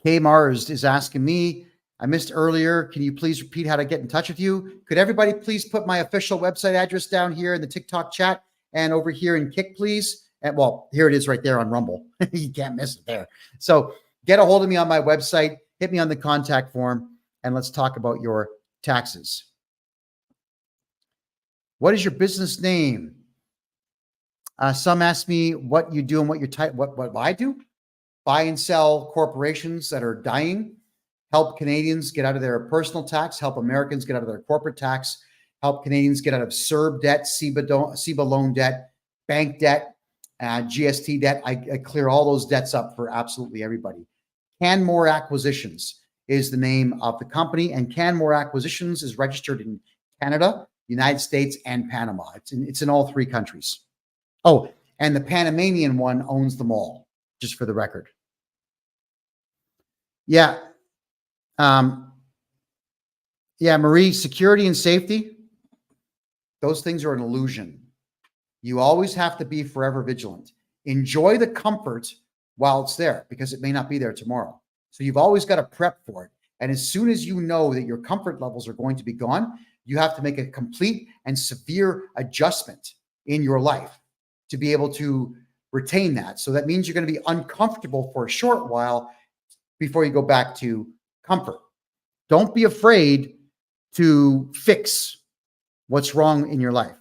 K Mars is asking me, I missed earlier. Can you please repeat how to get in touch with you? Could everybody please put my official website address down here in the TikTok chat and over here in Kick, please? And well, here it is right there on Rumble. You can't miss it there. So get a hold of me on my website, hit me on the contact form, and let's talk about your taxes. What is your business name? Some ask me what you do and what your type, what I do. Buy and sell corporations that are dying, help Canadians get out of their personal tax, help Americans get out of their corporate tax, help Canadians get out of CERB debt, CEBA loan debt, bank debt, GST debt. I clear all those debts up for absolutely everybody. Canmore Acquisitions is the name of the company, and Canmore Acquisitions is registered in Canada, United States, and Panama. It's in all three countries. Oh, and the Panamanian one owns them all, just for the record. Yeah. Yeah, Marie, security and safety, those things are an illusion. You always have to be forever vigilant. Enjoy the comfort while it's there, because it may not be there tomorrow. So you've always got to prep for it. And as soon as you know that your comfort levels are going to be gone, you have to make a complete and severe adjustment in your life to be able to retain that. So that means you're going to be uncomfortable for a short while before you go back to comfort. Don't be afraid to fix what's wrong in your life.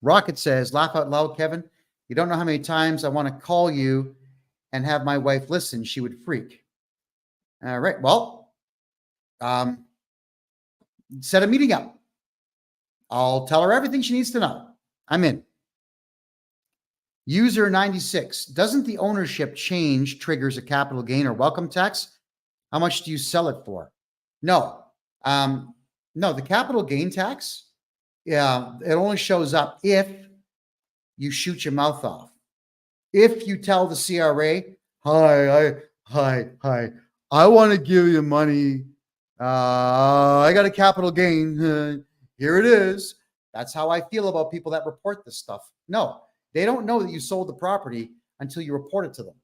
Rocket says, laugh out loud, Kevin. You don't know how many times I want to call you and have my wife listen. She would freak. All right. Well, set a meeting up. I'll tell her everything she needs to know. I'm in. User 96. Doesn't the ownership change triggers a capital gain or welcome tax? How much do you sell it for? No. No, the capital gain tax, yeah, it only shows up if you shoot your mouth off. If you tell the CRA, hi, I want to give you money. I got a capital gain. Here it is. That's how I feel about people that report this stuff. No, they don't know that you sold the property until you report it to them.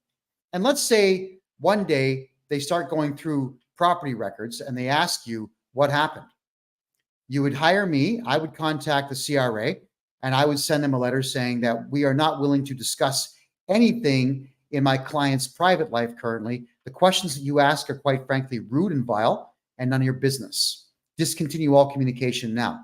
And let's say one day they start going through property records and they ask you what happened. You would hire me. I would contact the CRA and I would send them a letter saying that we are not willing to discuss anything in my client's private life currently. The questions that you ask are quite frankly rude and vile and none of your business. Discontinue all communication now.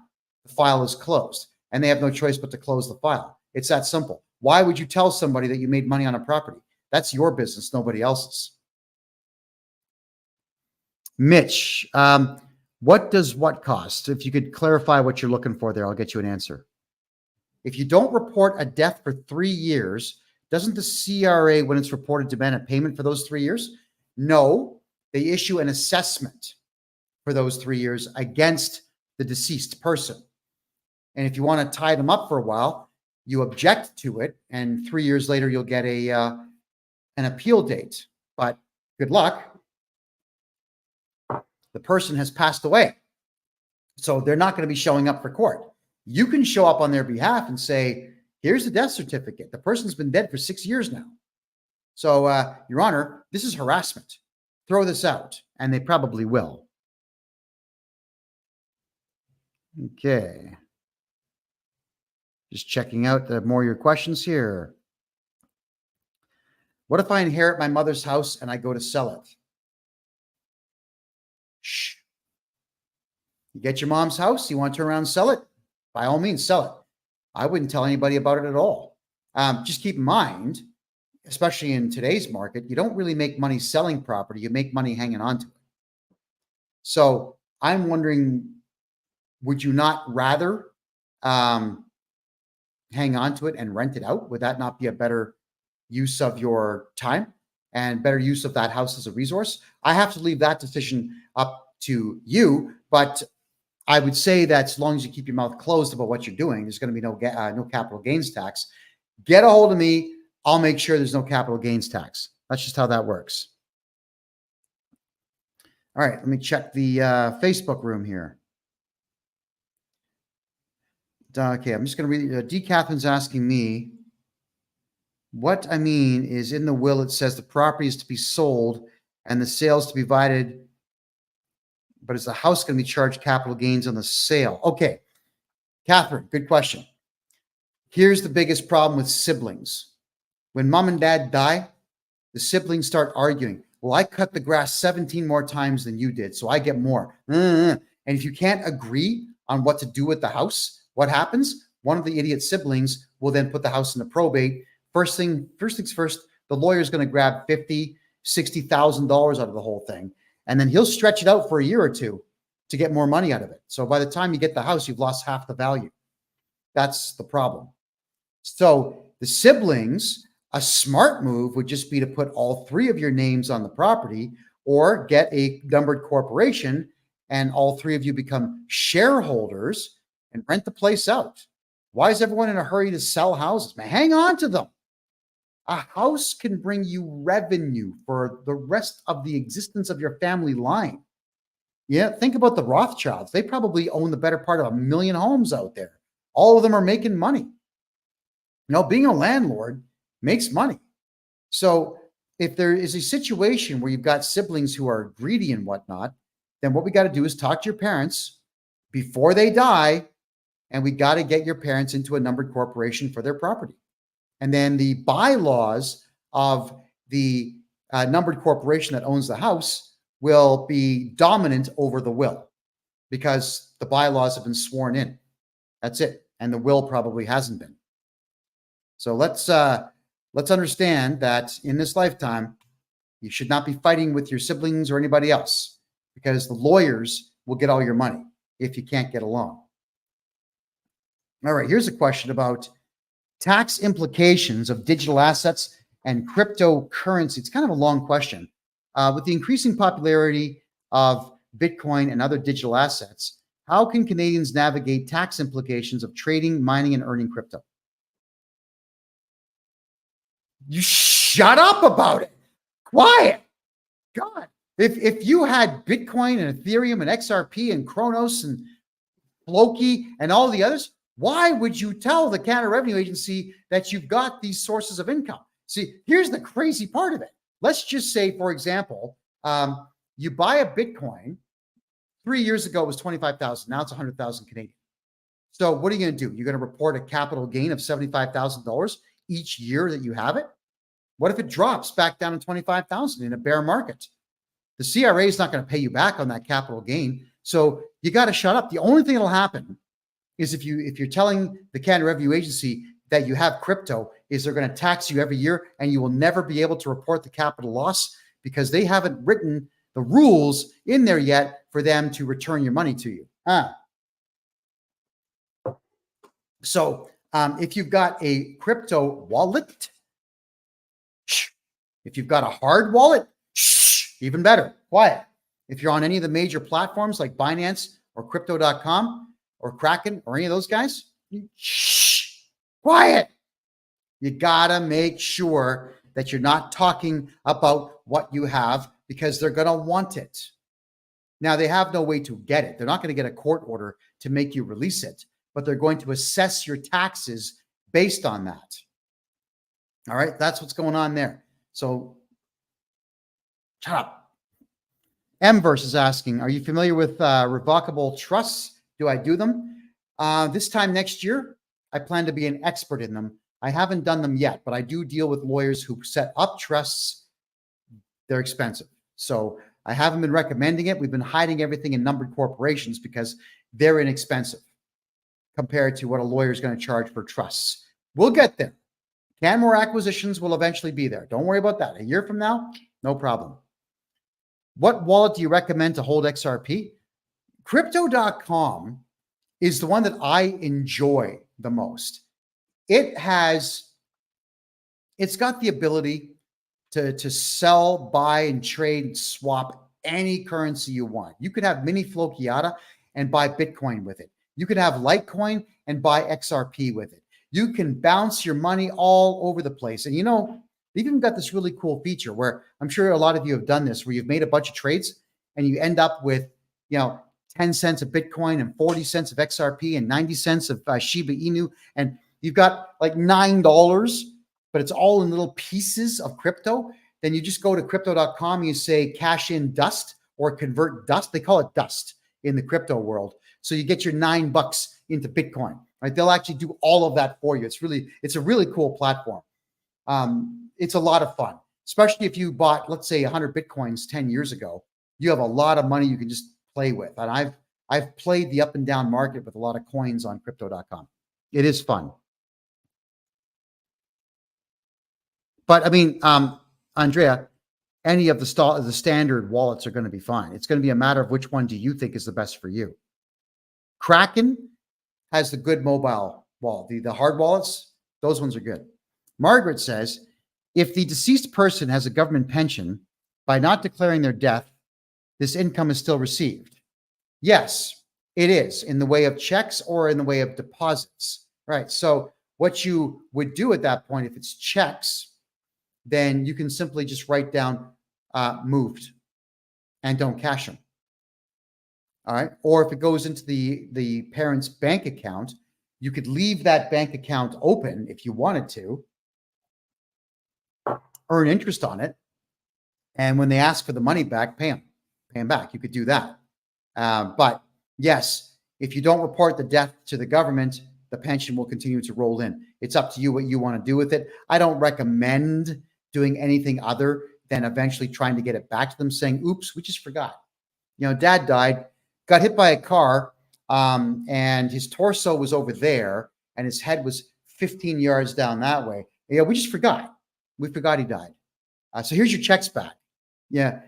The file is closed and they have no choice but to close the file. It's that simple. Why would you tell somebody that you made money on a property? That's your business, nobody else's. Mitch, What does what cost? If you could clarify what you're looking for there, I'll get you an answer. If you don't report a death for 3 years, doesn't the CRA, when it's reported, demand a payment for those 3 years? No, they issue an assessment for those 3 years against the deceased person. And if you want to tie them up for a while, you object to it, and 3 years later, you'll get an appeal date. But good luck. The person has passed away. So they're not going to be showing up for court. You can show up on their behalf and say, here's the death certificate. The person's been dead for 6 years now. So, Your Honor, this is harassment. Throw this out. And they probably will. Okay. Just checking out more of your questions here. What if I inherit my mother's house and I go to sell it? Shh. You get your mom's house, you want to turn around and sell it? By all means, sell it. I wouldn't tell anybody about it at all. Just keep in mind, especially in today's market, you don't really make money selling property. You make money hanging on to it. So I'm wondering, would you not rather hang on to it and rent it out? Would that not be a better use of your time and better use of that house as a resource? I have to leave that decision up to you, but I would say that as long as you keep your mouth closed about what you're doing, there's going to be no capital gains tax. Get a hold of me. I'll make sure there's no capital gains tax. That's just how that works. All right, let me check the Facebook room here. Okay, I'm just going to read. D. Catherine's asking me, what I mean is in the will, it says the property is to be sold and the sales to be divided, but is the house going to be charged capital gains on the sale? Okay, Catherine, good question. Here's the biggest problem with siblings. When mom and dad die, the siblings start arguing. Well, I cut the grass 17 more times than you did, so I get more. And if you can't agree on what to do with the house, what happens? One of the idiot siblings will then put the house into probate. First things first, the lawyer's going to grab $50,000, $60,000 out of the whole thing. And then he'll stretch it out for a year or two to get more money out of it. So by the time you get the house, you've lost half the value. That's the problem. So the siblings, a smart move would just be to put all three of your names on the property or get a numbered corporation and all three of you become shareholders and rent the place out. Why is everyone in a hurry to sell houses? Man, hang on to them. A house can bring you revenue for the rest of the existence of your family line. Yeah, think about the Rothschilds. They probably own the better part of 1 million homes out there. All of them are making money. You know, being a landlord makes money. So if there is a situation where you've got siblings who are greedy and whatnot, then what we got to do is talk to your parents before they die, and we got to get your parents into a numbered corporation for their property. And then the bylaws of the numbered corporation that owns the house will be dominant over the will because the bylaws have been sworn in. That's it. And the will probably hasn't been. So let's understand that in this lifetime, you should not be fighting with your siblings or anybody else because the lawyers will get all your money if you can't get along. All right, here's a question about tax implications of digital assets and cryptocurrency. It's kind of a long question. With the increasing popularity of Bitcoin and other digital assets, how can Canadians navigate tax implications of trading, mining, and earning crypto? You shut up about it. Quiet. God, if you had Bitcoin and Ethereum and XRP and Kronos and Floki and all the others, why would you tell the Canada Revenue Agency that you've got these sources of income? See, here's the crazy part of it. Let's just say, for example, you buy a Bitcoin. 3 years ago, it was 25,000. Now it's 100,000 Canadian. So what are you going to do? You're going to report a capital gain of $75,000 each year that you have it? What if it drops back down to 25,000 in a bear market? The CRA is not going to pay you back on that capital gain. So you got to shut up. The only thing that'll happen is if you're telling the Canada Revenue Agency that you have crypto, is they're going to tax you every year and you will never be able to report the capital loss because they haven't written the rules in there yet for them to return your money to you. So if you've got a crypto wallet, if you've got a hard wallet, even better, quiet. If you're on any of the major platforms like Binance or crypto.com or Kraken or any of those guys, quiet. You gotta make sure that you're not talking about what you have because they're gonna want it. Now, they have no way to get it. They're not going to get a court order to make you release it, but they're going to assess your taxes based on that. All right, that's what's going on there. So shut up. Mverse is asking, are you familiar with revocable trusts? Do I do them? This time next year, I plan to be an expert in them. I haven't done them yet, but I do deal with lawyers who set up trusts. They're expensive. So I haven't been recommending it. We've been hiding everything in numbered corporations because they're inexpensive compared to what a lawyer is going to charge for trusts. We'll get there. Canmore Acquisitions will eventually be there. Don't worry about that. A year from now, no problem. What wallet do you recommend to hold XRP? Crypto.com is the one that I enjoy the most. It's got the ability to sell, buy, and trade, swap any currency you want. You could have mini Flokiata and buy Bitcoin with it. You could have Litecoin and buy XRP with it. You can bounce your money all over the place. And you know, they've even got this really cool feature where I'm sure a lot of you have done this, where you've made a bunch of trades and you end up with, 10 cents of Bitcoin and 40 cents of XRP and 90 cents of Shiba Inu. And you've got like $9, but it's all in little pieces of crypto. Then you just go to crypto.com, you say cash in dust or convert dust. They call it dust in the crypto world. So you get your $9 into Bitcoin, right? They'll actually do all of that for you. It's a really cool platform. It's a lot of fun, especially if you bought, let's say 100 Bitcoins 10 years ago, you have a lot of money you can just play with. And I've played the up and down market with a lot of coins on crypto.com. It is fun. But I mean, Andrea, any of the standard wallets are going to be fine. It's going to be a matter of which one do you think is the best for you. Kraken has the good mobile wallet. The hard wallets, those ones are good. Margaret says, if the deceased person has a government pension, by not declaring their death, this income is still received. Yes, it is, in the way of checks or in the way of deposits, right? So what you would do at that point, if it's checks, then you can simply just write down moved and don't cash them. All right. Or if it goes into the parent's bank account, you could leave that bank account open if you wanted to, earn interest on it. And when they ask for the money back, pay them back. You could do that. But yes, if you don't report the death to the government, the pension will continue to roll in. It's up to you what you want to do with it. I don't recommend doing anything other than eventually trying to get it back to them, saying, oops, we just forgot. Dad died, got hit by a car, and his torso was over there, and his head was 15 yards down that way. Yeah, we just forgot. We forgot he died. So here's your checks back. Yeah,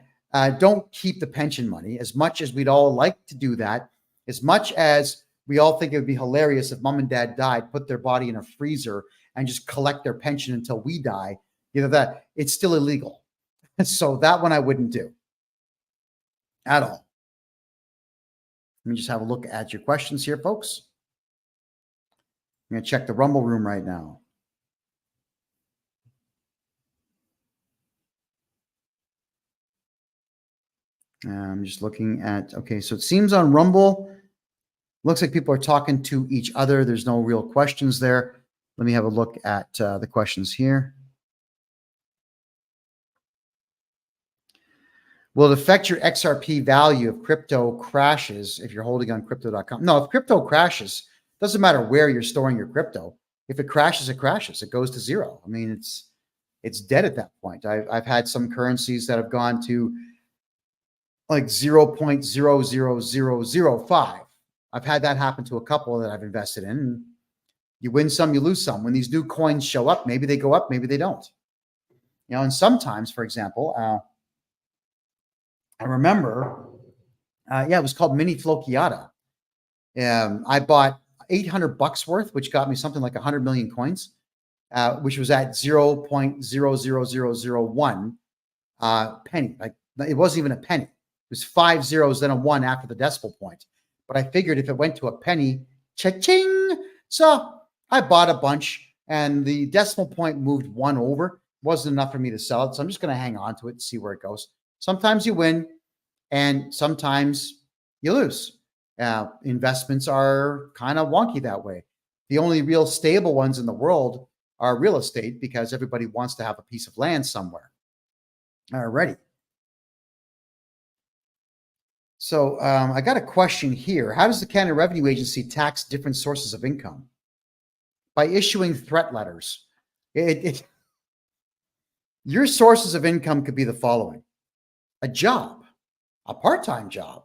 don't keep the pension money. As much as we'd all like to do that, as much as we all think it would be hilarious if mom and dad died, put their body in a freezer and just collect their pension until we die, that it's still illegal. So that one I wouldn't do at all. Let me just have a look at your questions here, folks. I'm going to check the Rumble room right now. I'm just looking at, okay, so it seems on Rumble, looks like people are talking to each other. There's no real questions there. Let me have a look at the questions here. Will it affect your XRP value if crypto crashes if you're holding on crypto.com? No, if crypto crashes, doesn't matter where you're storing your crypto. If it crashes, it crashes. It goes to zero. I mean, it's dead at that point. I've had some currencies that have gone to like 0.00005. I've had that happen to a couple that I've invested in. You win some, you lose some. When these new coins show up, maybe they go up, maybe they don't. And sometimes, for example, I remember, it was called Mini Flochiata. I bought $800 worth, which got me something like 100 million coins, which was at 0.00001 penny. Like, it wasn't even a penny. It was 5 zeros, then a 1 after the decimal point. But I figured if it went to a penny, cha-ching. So I bought a bunch, and the decimal point moved 1 over. Wasn't enough for me to sell it. So I'm just going to hang on to it and see where it goes. Sometimes you win, and sometimes you lose. Investments are kind of wonky that way. The only real stable ones in the world are real estate, because everybody wants to have a piece of land somewhere. Alrighty. So I got a question here. How does the Canada Revenue Agency tax different sources of income? By issuing threat letters. Your sources of income could be the following: a job, a part-time job,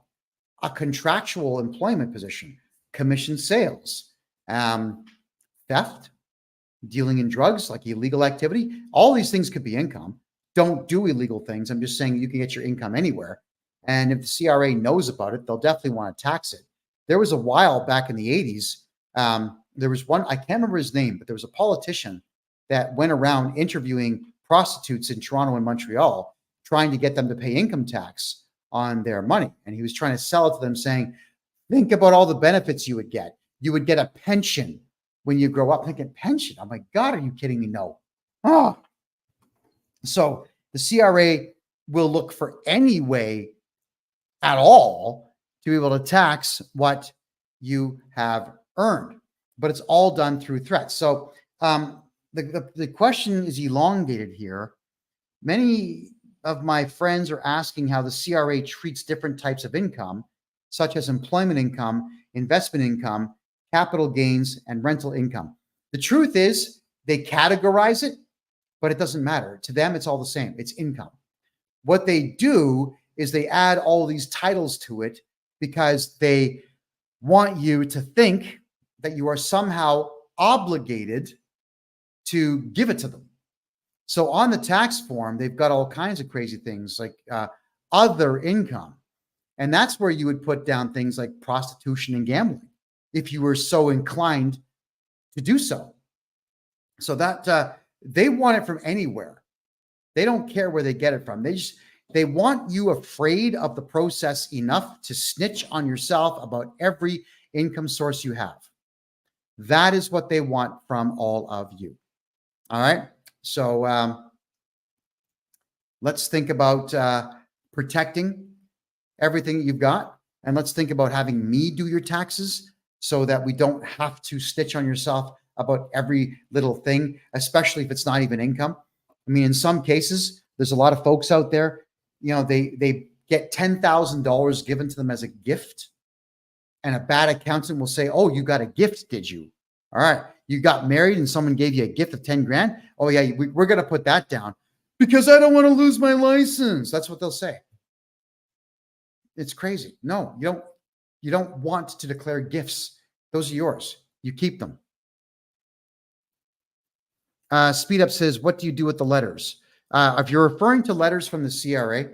a contractual employment position, commission sales, theft, dealing in drugs, like illegal activity. All these things could be income. Don't do illegal things. I'm just saying you can get your income anywhere. And if the CRA knows about it, they'll definitely want to tax it. There was a while back in the 80s, there was one, I can't remember his name, but there was a politician that went around interviewing prostitutes in Toronto and Montreal, trying to get them to pay income tax on their money. And he was trying to sell it to them, saying, think about all the benefits you would get. You would get a pension when you grow up. Thinking, pension? Oh my God, are you kidding me? No. Oh. So the CRA will look for any way at all to be able to tax what you have earned, but it's all done through threats. So the question is elongated here. Many of my friends are asking how the CRA treats different types of income, such as employment income, investment income, capital gains, and rental income. The truth is they categorize it, but it doesn't matter. To them, it's all the same. It's income. What they do is they add all these titles to it because they want you to think that you are somehow obligated to give it to them. So on the tax form, they've got all kinds of crazy things like other income. And that's where you would put down things like prostitution and gambling, if you were so inclined to do so. So that they want it from anywhere. They don't care where they get it from. They want you afraid of the process enough to snitch on yourself about every income source you have. That is what they want from all of you. All right. So let's think about protecting everything that you've got. And let's think about having me do your taxes so that we don't have to stitch on yourself about every little thing, especially if it's not even income. I mean, in some cases, there's a lot of folks out there, you know, they get $10,000 given to them as a gift, and a bad accountant will say, oh, you got a gift, did you? All right. You got married and someone gave you a gift of 10 grand. Oh yeah, we're going to put that down because I don't want to lose my license. That's what they'll say. It's crazy. No, you don't want to declare gifts. Those are yours. You keep them. Speed Up says, what do you do with the letters? If you're referring to letters from the CRA,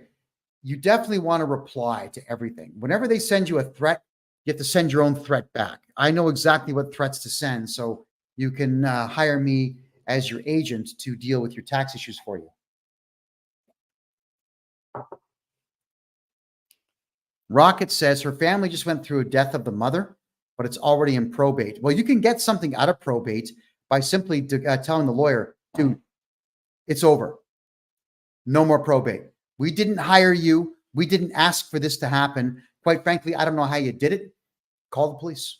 you definitely want to reply to everything. Whenever they send you a threat, you have to send your own threat back. I know exactly what threats to send, so you can hire me as your agent to deal with your tax issues for you. Rocket says her family just went through a death of the mother, but it's already in probate. Well, you can get something out of probate by simply telling the lawyer, dude, it's over. No more probate. We didn't hire you. We didn't ask for this to happen. Quite frankly, I don't know how you did it. Call the police.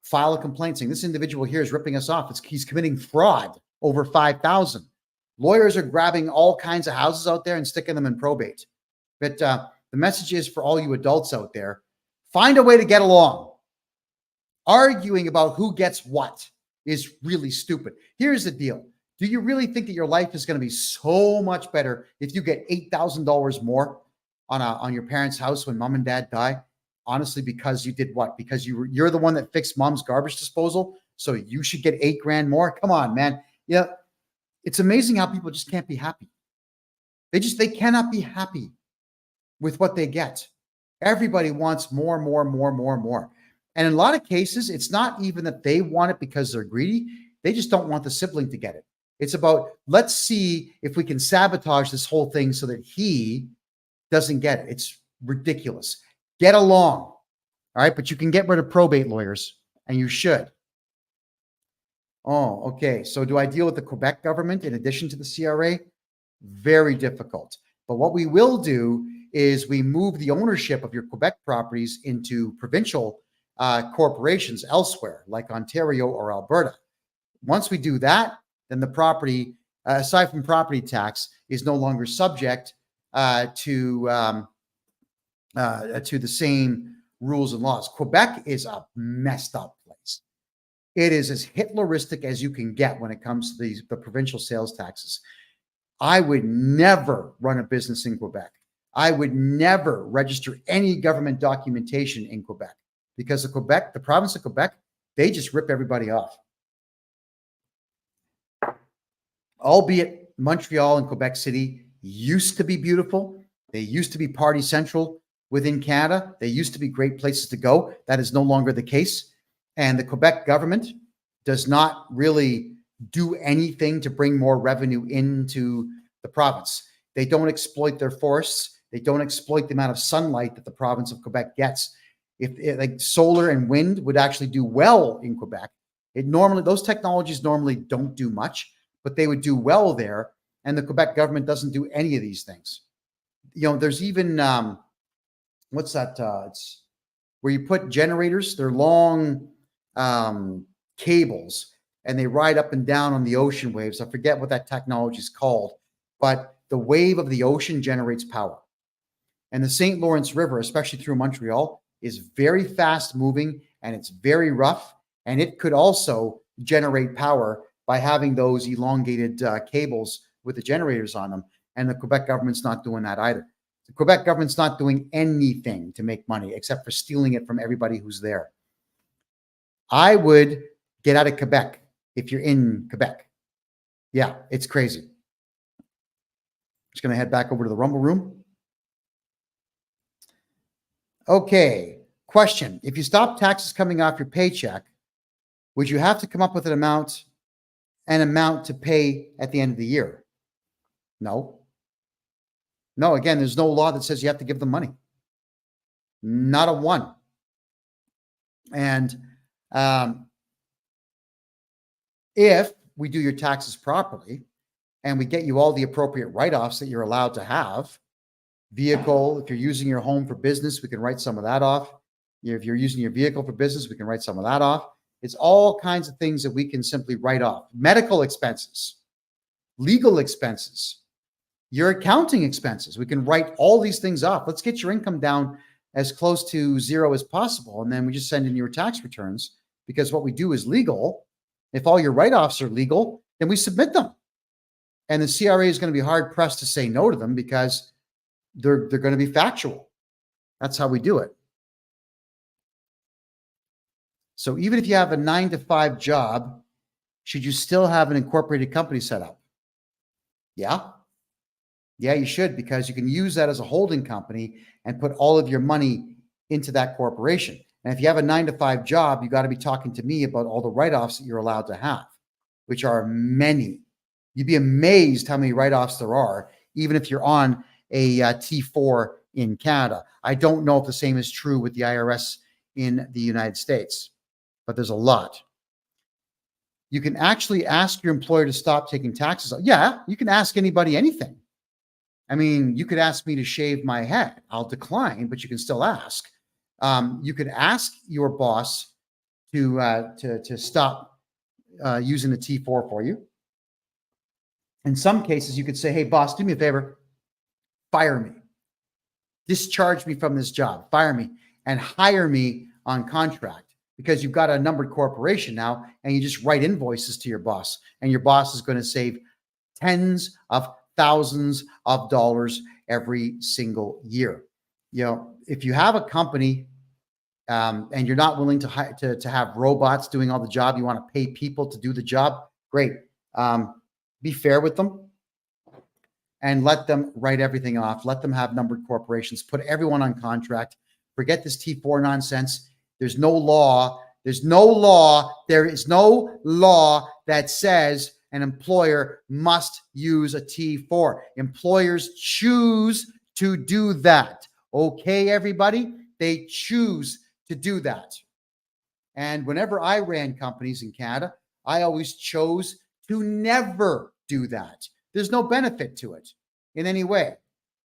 File a complaint saying this individual here is ripping us off. He's committing fraud over 5,000. Lawyers are grabbing all kinds of houses out there and sticking them in probate. But the message is for all you adults out there, find a way to get along. Arguing about who gets what is really stupid. Here's the deal. Do you really think that your life is going to be so much better if you get $8,000 more on your parents' house when mom and dad die? Honestly, because you did what? Because you're the one that fixed mom's garbage disposal, so you should get $8 grand more? Come on, man. Yeah, it's amazing how people just can't be happy. They cannot be happy. with what they get. Everybody wants more, more, more, more, more. And in a lot of cases, it's not even that they want it because they're greedy. They just don't want the sibling to get it. It's about, let's see if we can sabotage this whole thing so that he doesn't get it. It's ridiculous. Get along. All right. But you can get rid of probate lawyers, and you should. Oh, okay. So do I deal with the Quebec government in addition to the CRA? Very difficult. But what we will do is we move the ownership of your Quebec properties into provincial corporations elsewhere, like Ontario or Alberta. Once we do that, then the property, aside from property tax, is no longer subject to the same rules and laws. Quebec is a messed up place. It is as Hitleristic as you can get when it comes to the provincial sales taxes. I would never run a business in Quebec. I would never register any government documentation in Quebec because the province of Quebec, they just rip everybody off. Albeit Montreal and Quebec City used to be beautiful. They used to be party central within Canada. They used to be great places to go. That is no longer the case. And the Quebec government does not really do anything to bring more revenue into the province. They don't exploit their forests. They don't exploit the amount of sunlight that the province of Quebec gets. If like solar and wind would actually do well in Quebec, those technologies normally don't do much, but they would do well there. And the Quebec government doesn't do any of these things. There's even what's that? It's where you put generators. They're long cables, and they ride up and down on the ocean waves. I forget what that technology is called, but the wave of the ocean generates power. And the St. Lawrence River, especially through Montreal, is very fast moving, and it's very rough. And it could also generate power by having those elongated cables with the generators on them. And the Quebec government's not doing that either. The Quebec government's not doing anything to make money except for stealing it from everybody who's there. I would get out of Quebec if you're in Quebec. Yeah, it's crazy. Just going to head back over to the Rumble Room. Okay, question. If you stop taxes coming off your paycheck, would you have to come up with an amount to pay at the end of the year? No. No, again, there's no law that says you have to give them money. Not a one. And if we do your taxes properly and we get you all the appropriate write-offs that you're allowed to have, vehicle, if you're using your home for business, we can write some of that off. If you're using your vehicle for business, we can write some of that off. It's all kinds of things that we can simply write off. Medical expenses, legal expenses, your accounting expenses. We can write all these things off. Let's get your income down as close to zero as possible. And then we just send in your tax returns, because what we do is legal. If all your write-offs are legal, then we submit them. And the CRA is going to be hard pressed to say no to them because they're going to be factual. That's how we do it. So even if you have a 9-to-5 job, should you still have an incorporated company set up? Yeah. Yeah, you should, because you can use that as a holding company and put all of your money into that corporation. And if you have a 9-to-5 job, you got to be talking to me about all the write-offs that you're allowed to have, which are many. You'd be amazed how many write-offs there are, even if you're on a T4 in Canada. I don't know if the same is true with the IRS in the United States, but there's a lot. You can actually ask your employer to stop taking taxes. Yeah, you can ask anybody anything. I mean, you could ask me to shave my head. I'll decline, but you can still ask. You could ask your boss to stop using the T4 for you. In some cases, you could say, hey, boss, do me a favor. Fire me. Discharge me from this job. Fire me and hire me on contract, because you've got a numbered corporation now, and you just write invoices to your boss, and your boss is going to save tens of thousands of dollars every single year. If you have a company and you're not willing to have robots doing all the job, you want to pay people to do the job, great. Be fair with them and let them write everything off. Let them have numbered corporations, put everyone on contract. Forget this T4 nonsense. There's no law. There's no law. There is no law that says an employer must use a T4. Employers choose to do that. Okay, everybody? They choose to do that. And whenever I ran companies in Canada, I always chose to never do that. There's no benefit to it in any way.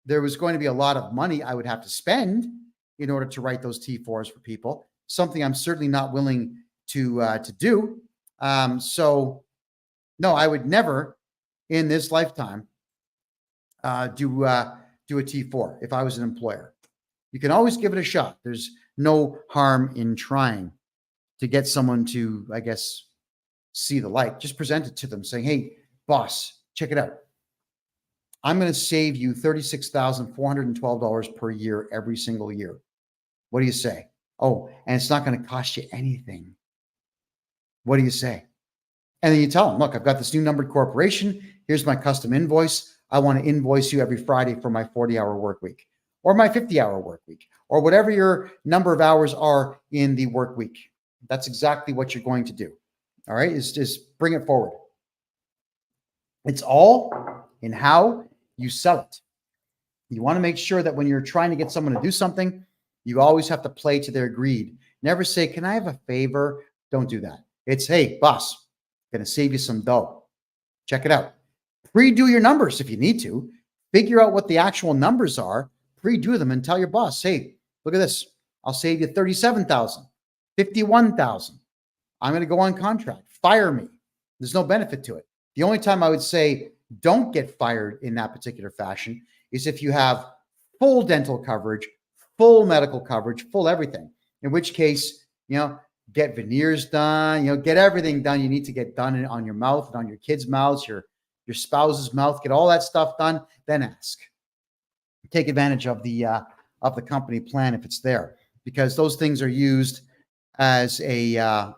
There was going to be a lot of money I would have to spend in order to write those T4s for people, something I'm certainly not willing to do. So no, I would never in this lifetime do a T4 if I was an employer. You can always give it a shot. There's no harm in trying to get someone to, I guess, see the light. Just present it to them saying, hey, boss, check it out. I'm going to save you $36,412 per year every single year. What do you say? Oh, and it's not going to cost you anything. What do you say? And then you tell them, look, I've got this new numbered corporation. Here's my custom invoice. I want to invoice you every Friday for my 40-hour work week or my 50-hour work week or whatever your number of hours are in the work week. That's exactly what you're going to do. All right, is just bring it forward. It's all in how you sell it. You want to make sure that when you're trying to get someone to do something, you always have to play to their greed. Never say, can I have a favor? Don't do that. It's, hey, boss, going to save you some dough. Check it out. Pre-do your numbers if you need to. Figure out what the actual numbers are. Pre-do them and tell your boss, hey, look at this. I'll save you $37,000, $51,000. I'm going to go on contract. Fire me. There's no benefit to it. The only time I would say don't get fired in that particular fashion is if you have full dental coverage, full medical coverage, full everything. In which case, get veneers done, get everything done you need to get done on your mouth and on your kids' mouths, your spouse's mouth, get all that stuff done, then ask. Take advantage of the company plan if it's there, because those things are used as a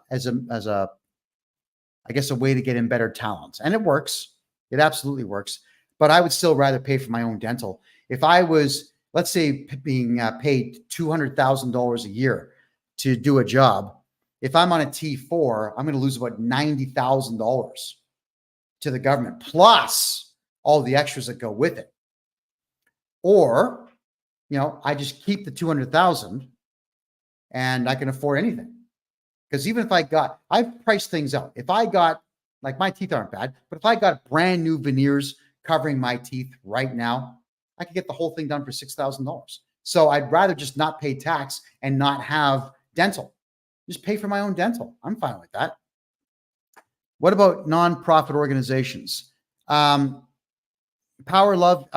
I guess a way to get in better talent. And it works. It absolutely works. But I would still rather pay for my own dental. If I was, let's say, being paid $200,000 a year to do a job, if I'm on a T4, I'm going to lose about $90,000 to the government, plus all the extras that go with it. Or, I just keep the $200,000 and I can afford anything. Because even if I've priced things out. If I got, like my teeth aren't bad, but if I got brand new veneers covering my teeth right now, I could get the whole thing done for $6,000. So I'd rather just not pay tax and not have dental. Just pay for my own dental. I'm fine with that. What about nonprofit organizations? Power Love,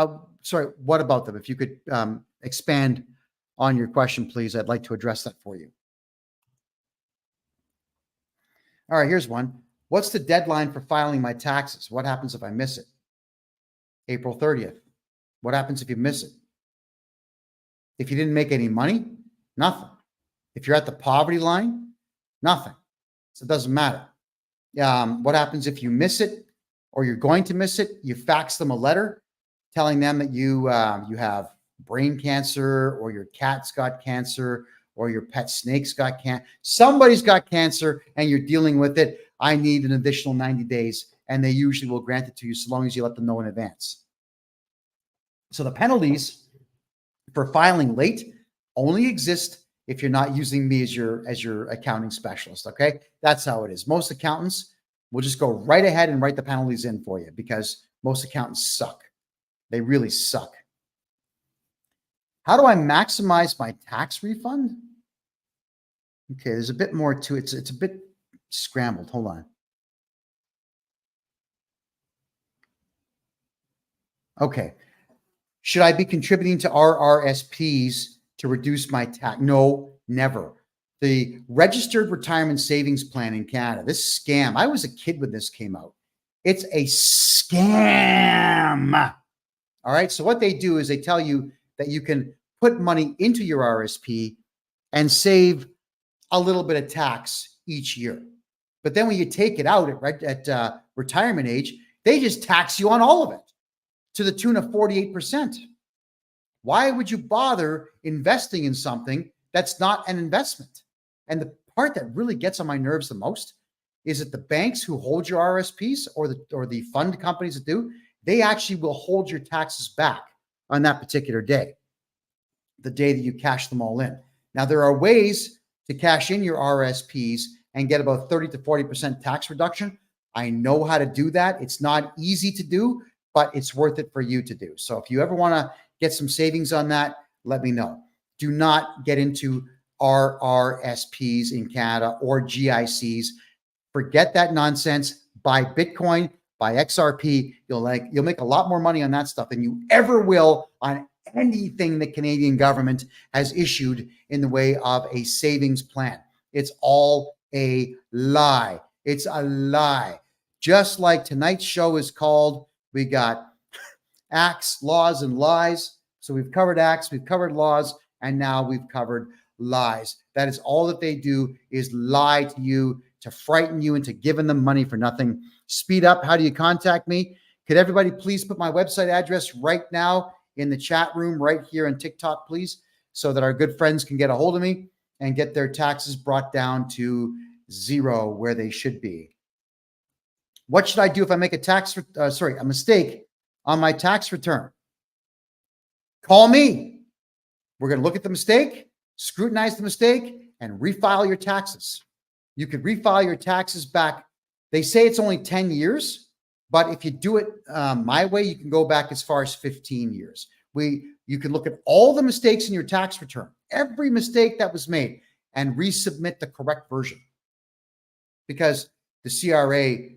what about them? If you could expand on your question, please. I'd like to address that for you. All right, here's one. What's the deadline for filing my taxes? What happens if I miss it? April 30th. What happens if you miss it? If you didn't make any money, nothing. If you're at the poverty line, nothing. So it doesn't matter. What happens if you miss it or you're going to miss it? You fax them a letter telling them that you have brain cancer or your cat's got cancer or your pet snake's got cancer. Somebody's got cancer and you're dealing with it. I need an additional 90 days. And they usually will grant it to you so long as you let them know in advance. So the penalties for filing late only exist if you're not using me as your accounting specialist. Okay. That's how it is. Most accountants will just go right ahead and write the penalties in for you because most accountants suck. They really suck. How do I maximize my tax refund? Okay, there's a bit more to it. It's a bit scrambled. Hold on. Okay. Should I be contributing to RRSPs to reduce my tax? No, never. The Registered Retirement Savings Plan in Canada, this scam, I was a kid when this came out. It's a scam. All right. So what they do is they tell you that you can put money into your RSP and save a little bit of tax each year. But then when you take it out at retirement age, they just tax you on all of it. to the tune of 48%. Why would you bother investing in something that's not an investment? And the part that really gets on my nerves the most is that the banks who hold your RSPs or the fund companies that do, they actually will hold your taxes back on that particular day, the day that you cash them all in. Now, there are ways to cash in your RSPs and get about 30 to 40% tax reduction. I know how to do that. It's not easy to do, but it's worth it for you to do. So if you ever want to get some savings on that, let me know. Do not get into RRSPs in Canada or GICs. Forget that nonsense. Buy Bitcoin, buy XRP. You'll make a lot more money on that stuff than you ever will on anything the Canadian government has issued in the way of a savings plan. It's all a lie. It's a lie. Just like tonight's show is called, we got acts, laws, and lies. So we've covered acts, we've covered laws, and now we've covered lies. That is all that they do, is lie to you, to frighten you into giving them money for nothing. Speed up. How do you contact me? Could everybody please put my website address right now in the chat room right here on TikTok, please, so that our good friends can get a hold of me and get their taxes brought down to zero where they should be. What should I do if I make a mistake on my tax return? Call me. We're going to look at the mistake, scrutinize the mistake, and refile your taxes. You could refile your taxes back. They say it's only 10 years, but if you do it my way, you can go back as far as 15 years. You can look at all the mistakes in your tax return, every mistake that was made, and resubmit the correct version. Because the CRA,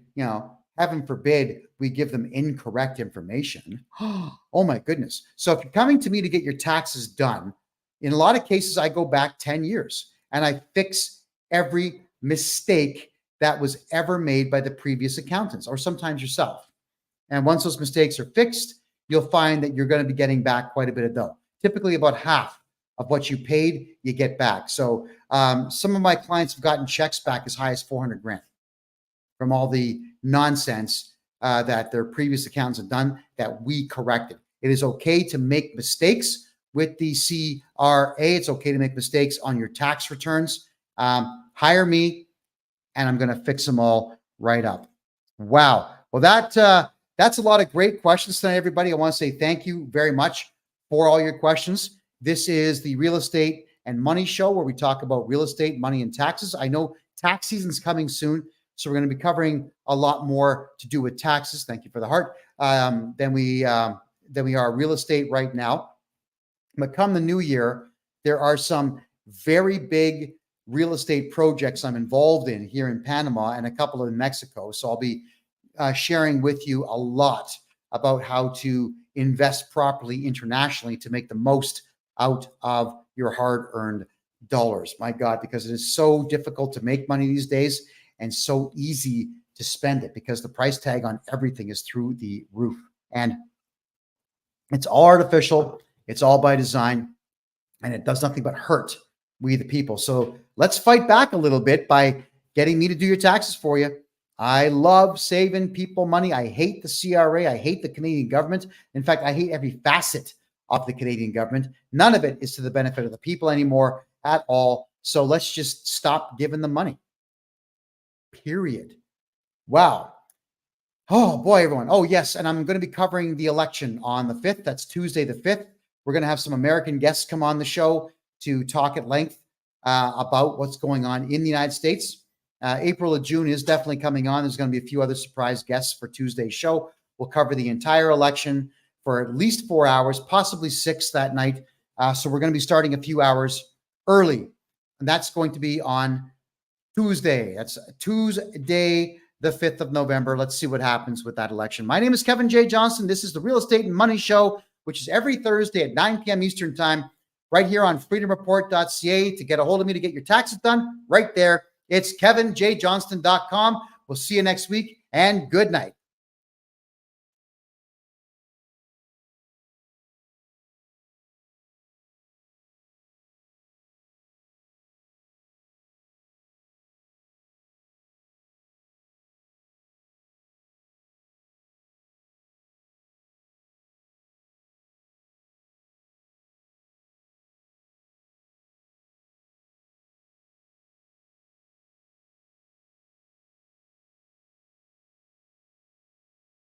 heaven forbid we give them incorrect information. Oh my goodness. So if you're coming to me to get your taxes done, in a lot of cases, I go back 10 years and I fix every mistake that was ever made by the previous accountants or sometimes yourself. And once those mistakes are fixed, you'll find that you're going to be getting back quite a bit of dough. Typically about half of what you paid, you get back. So some of my clients have gotten checks back as high as 400 grand from all the nonsense that their previous accountants have done that we corrected. It is okay to make mistakes with the CRA. It's okay to make mistakes on your tax returns. Hire me, and I'm going to fix them all right up. Wow. Well, that's a lot of great questions tonight, everybody. I want to say thank you very much for all your questions. This is the Real Estate and Money Show, where we talk about real estate, money, and taxes. I know tax season's coming soon, so we're going to be covering a lot more to do with taxes. Thank you for the heart. Than we are real estate right now. But come the new year, there are some very big real estate projects I'm involved in here in Panama and a couple in Mexico. So I'll be sharing with you a lot about how to invest properly internationally to make the most out of your hard-earned dollars. My God, because it is so difficult to make money these days and so easy to spend it because the price tag on everything is through the roof. And it's all artificial. It's all by design. And it does nothing but hurt we the people. So let's fight back a little bit by getting me to do your taxes for you. I love saving people money. I hate the CRA. I hate the Canadian government. In fact, I hate every facet of the Canadian government. None of it is to the benefit of the people anymore at all. So let's just stop giving them money. Period. Wow. Oh boy, everyone. Oh yes. And I'm going to be covering the election on the 5th. That's Tuesday the 5th. We're going to have some American guests come on the show to talk at length about what's going on in the United States. April or June is definitely coming on. There's going to be a few other surprise guests for Tuesday's show. We'll cover the entire election for at least 4 hours, possibly 6 that night. So we're going to be starting a few hours early. And that's going to be on Tuesday. That's Tuesday, the 5th of November. Let's see what happens with that election. My name is Kevin J Johnston. This is the Real Estate and Money Show, which is every Thursday at 9 p.m. Eastern Time, right here on freedomreport.ca. To get a hold of me to get your taxes done, right there. It's KevinJJohnston.com. We'll see you next week, and good night.